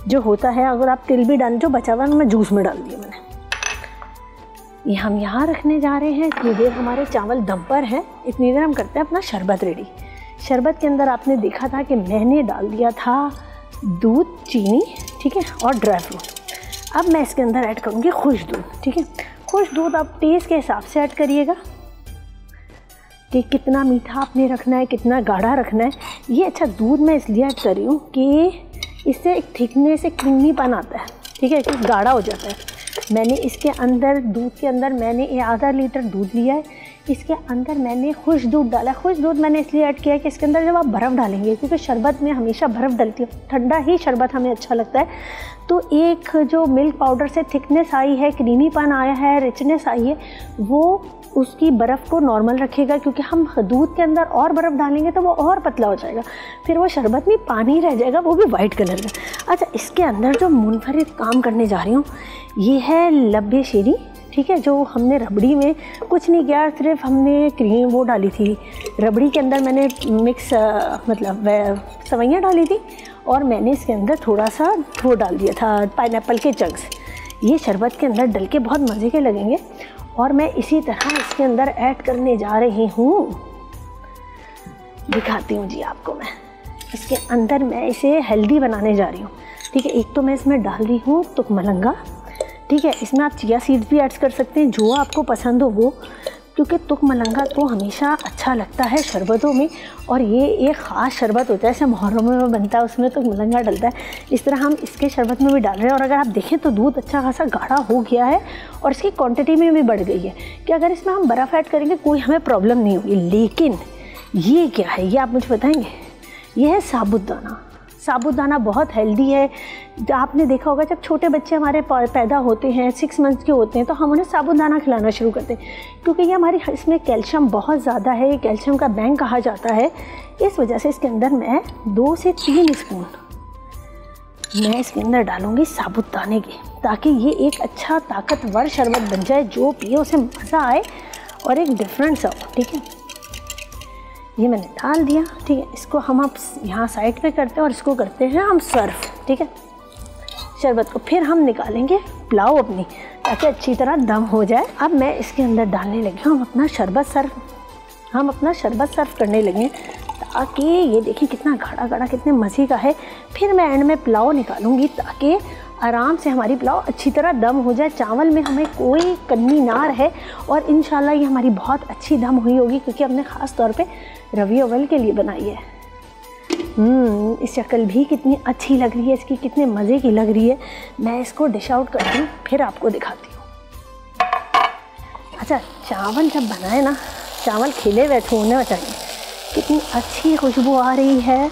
जो होता है। अगर आप तिल भी डालें, जो बचा हुआ मैं जूस में डाल दिया मैंने। ये हम यहाँ रखने जा रहे हैं। इतनी देर हमारे चावल दम पर हैं, इतनी देर हम करते हैं अपना शरबत रेडी। शरबत के अंदर आपने देखा था कि मैंने डाल दिया था दूध, चीनी, ठीक है, और ड्राई फ्रूट। अब मैं इसके अंदर ऐड करूँगी खुश दूध, ठीक है। खुश दूध आप टेस्ट के हिसाब से ऐड करिएगा कि कितना मीठा आपने रखना है, कितना गाढ़ा रखना है। ये अच्छा दूध मैं इसलिए ऐड कर रही हूँ कि इससे एक थिकनेस, एक क्रीमीपन आता है, ठीक है, कि गाढ़ा हो जाता है। मैंने इसके अंदर, दूध के अंदर मैंने ये आधा लीटर दूध लिया है, इसके अंदर मैंने खुश दूध डाला है। खुश दूध मैंने इसलिए ऐड किया है कि इसके अंदर जब आप बर्फ़ डालेंगे, क्योंकि शरबत में हमेशा बर्फ़ डलती है, ठंडा ही शरबत हमें अच्छा लगता है, तो एक जो मिल्क पाउडर से थिकनेस आई है, क्रीमीपन आया है, रिचनेस आई है, वो उसकी बर्फ़ को नॉर्मल रखेगा। क्योंकि हम दूध के अंदर और बर्फ़ डालेंगे तो वो और पतला हो जाएगा, फिर वो शरबत में पानी रह जाएगा, वो भी वाइट कलर का। अच्छा, इसके अंदर जो मुनफरिद काम करने जा रही हूँ ये है लब्बे शीरी, ठीक है, जो हमने रबड़ी में कुछ नहीं किया, सिर्फ हमने क्रीम वो डाली थी रबड़ी के अंदर, मैंने मिक्स मतलब सवैयाँ डाली थी और मैंने इसके अंदर थोड़ा सा वो डाल दिया था पाइनएप्पल के चंक्स। ये शरबत के अंदर डल के बहुत मज़े के लगेंगे। और मैं इसी तरह इसके अंदर ऐड करने जा रही हूँ, दिखाती हूँ जी आपको मैं। इसके अंदर मैं इसे हेल्दी बनाने जा रही हूँ, ठीक है। एक तो मैं इसमें डाल रही हूँ तुक मलंगा, ठीक है, इसमें आप चिया सीड्स भी ऐड कर सकते हैं, जो आपको पसंद हो वो। क्योंकि तुक मलंगा तो हमेशा अच्छा लगता है शरबतों में, और ये एक ख़ास शरबत होता है, जैसे मुहर्रम में बनता है उसमें तुक मलंगा डलता है, इस तरह हम इसके शरबत में भी डाल रहे हैं। और अगर आप देखें तो दूध अच्छा खासा गाढ़ा हो गया है और इसकी क्वांटिटी में भी बढ़ गई है कि अगर इसमें हम बर्फ़ ऐड करेंगे कोई हमें प्रॉब्लम नहीं होगी। लेकिन ये क्या है, ये आप मुझे बताएंगे? ये है साबुदाना। साबुदाना बहुत हेल्दी है। आपने देखा होगा जब छोटे बच्चे हमारे पैदा होते हैं, 6 मंथ्स के होते हैं, तो हम उन्हें साबुदाना खिलाना शुरू करते हैं, क्योंकि ये हमारी इसमें कैल्शियम बहुत ज़्यादा है, कैल्शियम का बैंक कहा जाता है। इस वजह से इसके अंदर मैं 2 से 3 स्पून मैं इसके अंदर डालूँगी साबुदाने के, ताकि ये एक अच्छा ताकतवर शरबत बन जाए, जो पिए उसे मज़ा आए और एक डिफरेंट सा हो। ठीक है, ये मैंने डाल दिया। ठीक है, इसको हम अब यहाँ साइड पे करते हैं और इसको करते हैं हम सर्व। ठीक है, शरबत को फिर हम निकालेंगे पुलाव अपनी, ताकि अच्छी तरह दम हो जाए। अब मैं इसके अंदर डालने लगी हूँ हम अपना शरबत सर्व करने लगे, ताकि ये देखिए कितना गाढ़ा गाढ़ा, कितने मज़े का है। फिर मैं एंड में पुलाव निकालूंगी, ताकि आराम से हमारी पुलाव अच्छी तरह दम हो जाए, चावल में हमें कोई कमी ना रहे, और इंशाल्लाह ये हमारी बहुत अच्छी दम हुई होगी, क्योंकि हमने ख़ास तौर पे रबी अव्वल के लिए बनाई है। इस शक्ल भी कितनी अच्छी लग रही है, इसकी कितने मज़े की लग रही है। मैं इसको डिश आउट करती हूँ, फिर आपको दिखाती हूँ। अच्छा, चावल जब बनाए ना, चावल खिले हुए होने चाहिए, कितनी अच्छी खुशबू आ रही है।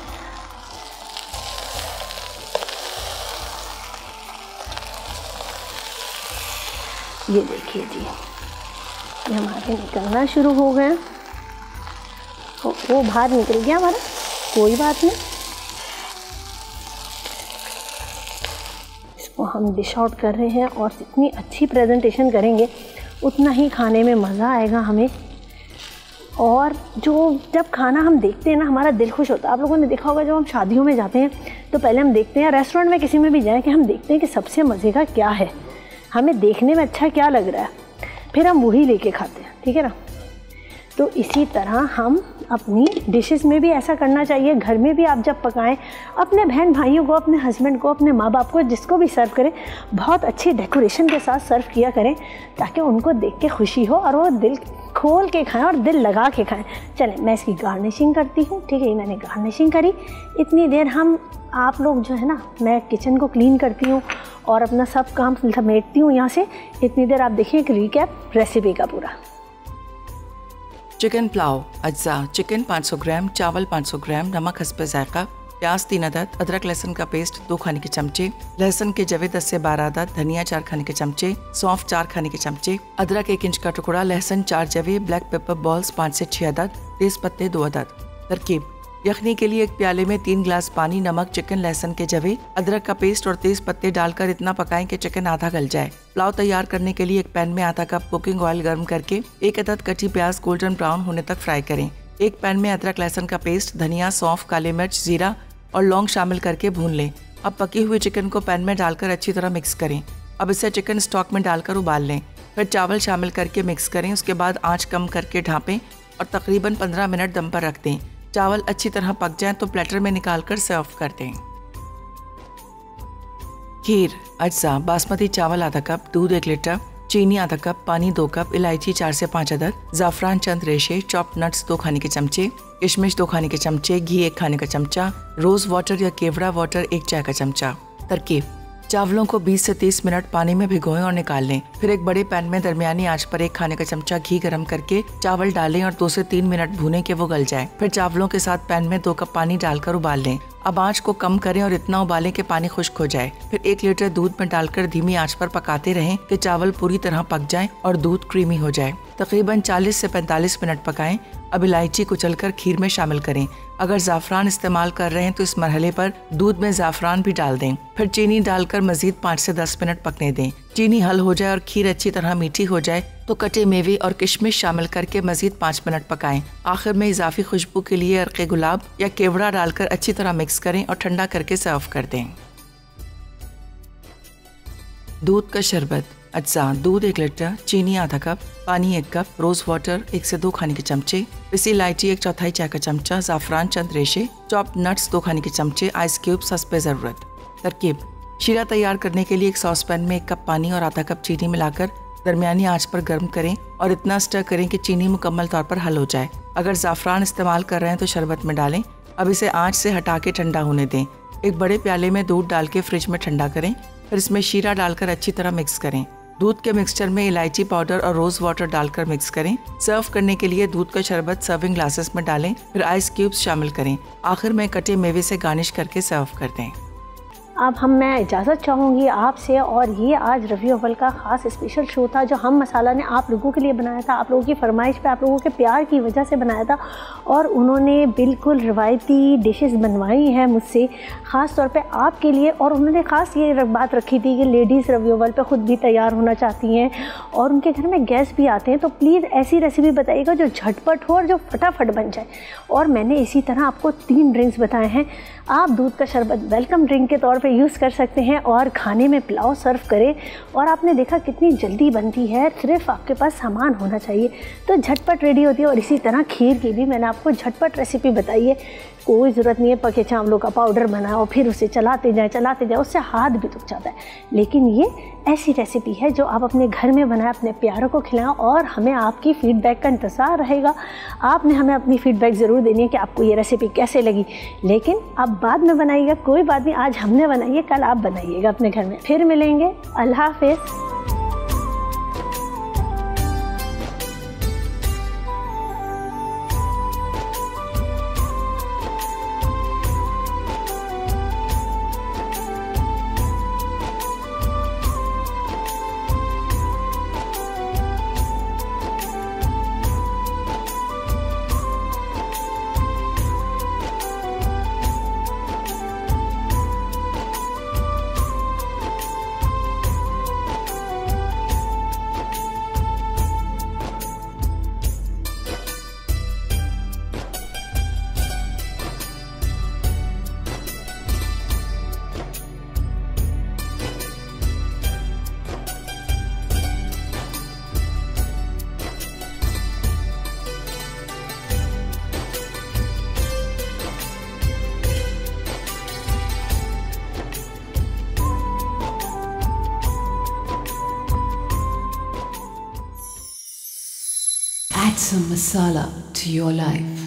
ये देखिए जी, ये हमारे निकलना शुरू हो गए। वो बाहर निकल गया हमारा, कोई बात नहीं, इसको हम डिश आउट कर रहे हैं। और जितनी अच्छी प्रेजेंटेशन करेंगे उतना ही खाने में मज़ा आएगा हमें। और जब खाना हम देखते हैं ना, हमारा दिल खुश होता है। आप लोगों ने देखा होगा, जब हम शादियों में जाते हैं तो पहले हम देखते हैं, रेस्टोरेंट में किसी में भी जाएं, कि हम देखते हैं कि सबसे मज़े का क्या है, हमें देखने में अच्छा क्या लग रहा है, फिर हम वही लेके खाते हैं। ठीक है ना, तो इसी तरह हम अपनी डिशेस में भी ऐसा करना चाहिए। घर में भी आप जब पकाएं, अपने बहन भाइयों को, अपने हस्बैंड को, अपने माँ बाप को, जिसको भी सर्व करें, बहुत अच्छी डेकोरेशन के साथ सर्व किया करें, ताकि उनको देख के खुशी हो और वो दिल खोल के खाएं और दिल लगा के खाएं। चलें, मैं इसकी गार्निशिंग करती हूँ। ठीक है, मैंने गार्निशिंग करी। इतनी देर आप लोग जो है ना, मैं किचन को क्लीन करती हूँ और अपना सब काम समेटती हूँ यहाँ से। इतनी देर आप देखिए एक रिकैप रेसिपी का पूरा। चिकन पुलाव अज्जा: चिकन 500 ग्राम, चावल 500 ग्राम, नमक हस्बे जायका, प्याज 3 अदद, अदरक लहसुन का पेस्ट 2 खाने के चमचे, लहसुन के जवे 10 से 12 अदद, धनिया 4 खाने के चमचे, सौंफ 4 खाने के चमचे, अदरक 1 इंच का टुकड़ा, लहसुन 4 जवे, ब्लैक पेपर बॉल्स 5 से 6 अदद, तेज पत्ते 2 अदद। तरकीब: यखनी के लिए एक प्याले में 3 गिलास पानी, नमक, चिकन, लहसुन के जवे, अदरक का पेस्ट और तेज पत्ते डालकर इतना पकाएं कि चिकन आधा गल जाए। पुलाव तैयार करने के लिए एक पैन में आधा कप कुकिंग ऑयल गर्म करके 1 अदद कटी प्याज गोल्डन ब्राउन होने तक फ्राई करें। एक पैन में अदरक लहसुन का पेस्ट, धनिया, सौंफ, काली मिर्च, जीरा और लौंग शामिल करके भून लें। अब पकी हुई चिकन को पैन में डालकर अच्छी तरह मिक्स करें। अब इसे चिकन स्टॉक में डालकर उबाल लें। फिर चावल शामिल करके मिक्स करें। उसके बाद आंच कम करके ढांपें और तकरीबन 15 मिनट दम पर रख दें। चावल अच्छी तरह पक जाएं तो प्लेटर में निकालकर सर्व कर दें। खीर अज्जा: बासमती चावल आधा कप, दूध 1 लीटर, चीनी आधा कप, पानी 2 कप, इलायची 4 से 5 अदद, जाफरान चंद रेशे, चॉप्ड नट्स 2 खाने के चमचे, किशमिश 2 खाने के चमचे, घी 1 खाने का चमचा, रोज वाटर या केवड़ा वाटर 1 चाय का चमचा। तरकीब: चावलों को 20 से 30 मिनट पानी में भिगोएं और निकाल लें। फिर एक बड़े पैन में दरमियानी आंच पर 1 खाने का चमचा घी गरम करके चावल डालें और 2 से 3 मिनट भूनें कि वो गल जाए। फिर चावलों के साथ पैन में 2 कप पानी डालकर उबाल लें। अब आंच को कम करें और इतना उबालें कि पानी खुश्क हो जाए। फिर 1 लीटर दूध में डालकर धीमी आंच पर पकाते रहें कि चावल पूरी तरह पक जाएं और दूध क्रीमी हो जाए। तकरीबन 40 से 45 मिनट पकाएं। अब इलायची कुचलकर खीर में शामिल करें। अगर ज़ाफ़रान इस्तेमाल कर रहे हैं तो इस मरहले पर दूध में ज़ाफ़रान भी डाल दें। फिर चीनी डालकर मजीद 5 से 10 मिनट पकने दें। चीनी हल हो जाए और खीर अच्छी तरह मीठी हो जाए तो कटे मेवे और किशमिश शामिल करके मजीद 5 मिनट पकाएं। आखिर में इजाफी खुशबू के लिए अर्क़े गुलाब या केवड़ा डालकर अच्छी तरह मिक्स करें और ठंडा करके सर्व कर दें। दूध का शरबत अज्जा: दूध 1 लीटर, चीनी आधा कप, पानी 1 कप, रोज वाटर 1 से 2 खाने के चमचे, पिसी इलायची 1/4 चाय का चमचा, जाफरान चंद रेशे, चॉप्ड नट्स 2 खाने के चमचे, आइस क्यूब्स हस्बे ज़रूरत। तरकीब: शीरा तैयार करने के लिए एक सॉस पैन में 1 कप पानी और आधा कप चीनी मिलाकर दरमियानी आंच पर गर्म करें और इतना स्टर करें कि चीनी मुकम्मल तौर पर हल हो जाए। अगर ज़ाफ़रान इस्तेमाल कर रहे हैं तो शरबत में डालें। अब इसे आंच से हटा के ठंडा होने दें। एक बड़े प्याले में दूध डाल के फ्रिज में ठंडा करें, फिर इसमें शीरा डालकर अच्छी तरह मिक्स करें। दूध के मिक्सचर में इलायची पाउडर और रोज़ वाटर डालकर मिक्स करें। सर्व करने के लिए दूध का शरबत सर्विंग ग्लासेस में डालें, फिर आइस क्यूब्स शामिल करें। आखिर में कटे मेवे से गार्निश करके सर्व कर दें। अब मैं इजाज़त चाहूँगी आपसे, और ये आज रबी अव्वल का ख़ास स्पेशल शो था जो हम मसाला ने आप लोगों के लिए बनाया था, आप लोगों की फरमाइश पे, आप लोगों के प्यार की वजह से बनाया था। और उन्होंने बिल्कुल रिवायती डिशेस बनवाई हैं मुझसे ख़ास तौर पे आपके लिए। और उन्होंने ख़ास ये बात रखी थी कि लेडीज़ रबी अव्वल पे ख़ुद भी तैयार होना चाहती हैं और उनके घर में गेस्ट भी आते हैं, तो प्लीज़ ऐसी रेसिपी बताइएगा जो झटपट हो और जो फटाफट बन जाए। और मैंने इसी तरह आपको 3 ड्रिंक्स बताए हैं। आप दूध का शरबत वेलकम ड्रिंक के तौर पे यूज़ कर सकते हैं और खाने में पुलाव सर्व करें। और आपने देखा कितनी जल्दी बनती है, सिर्फ आपके पास सामान होना चाहिए तो झटपट रेडी होती है। और इसी तरह खीर की भी मैंने आपको झटपट रेसिपी बताई है। कोई ज़रूरत नहीं है पके चावलों का पाउडर बनाओ फिर उसे चलाते जाए, उससे हाथ भी दुख जाता है। लेकिन ये ऐसी रेसिपी है जो आप अपने घर में बनाएं, अपने प्यारों को खिलाएं और हमें आपकी फ़ीडबैक का इंतज़ार रहेगा। आपने हमें अपनी फ़ीडबैक ज़रूर देनी है कि आपको ये रेसिपी कैसे लगी, लेकिन आप बाद में बनाइएगा, कोई बात नहीं। आज हमने बनाई है, कल आप बनाइएगा अपने घर में। फिर मिलेंगे, अल्लाह हाफ़िज़। Add some masala to your life.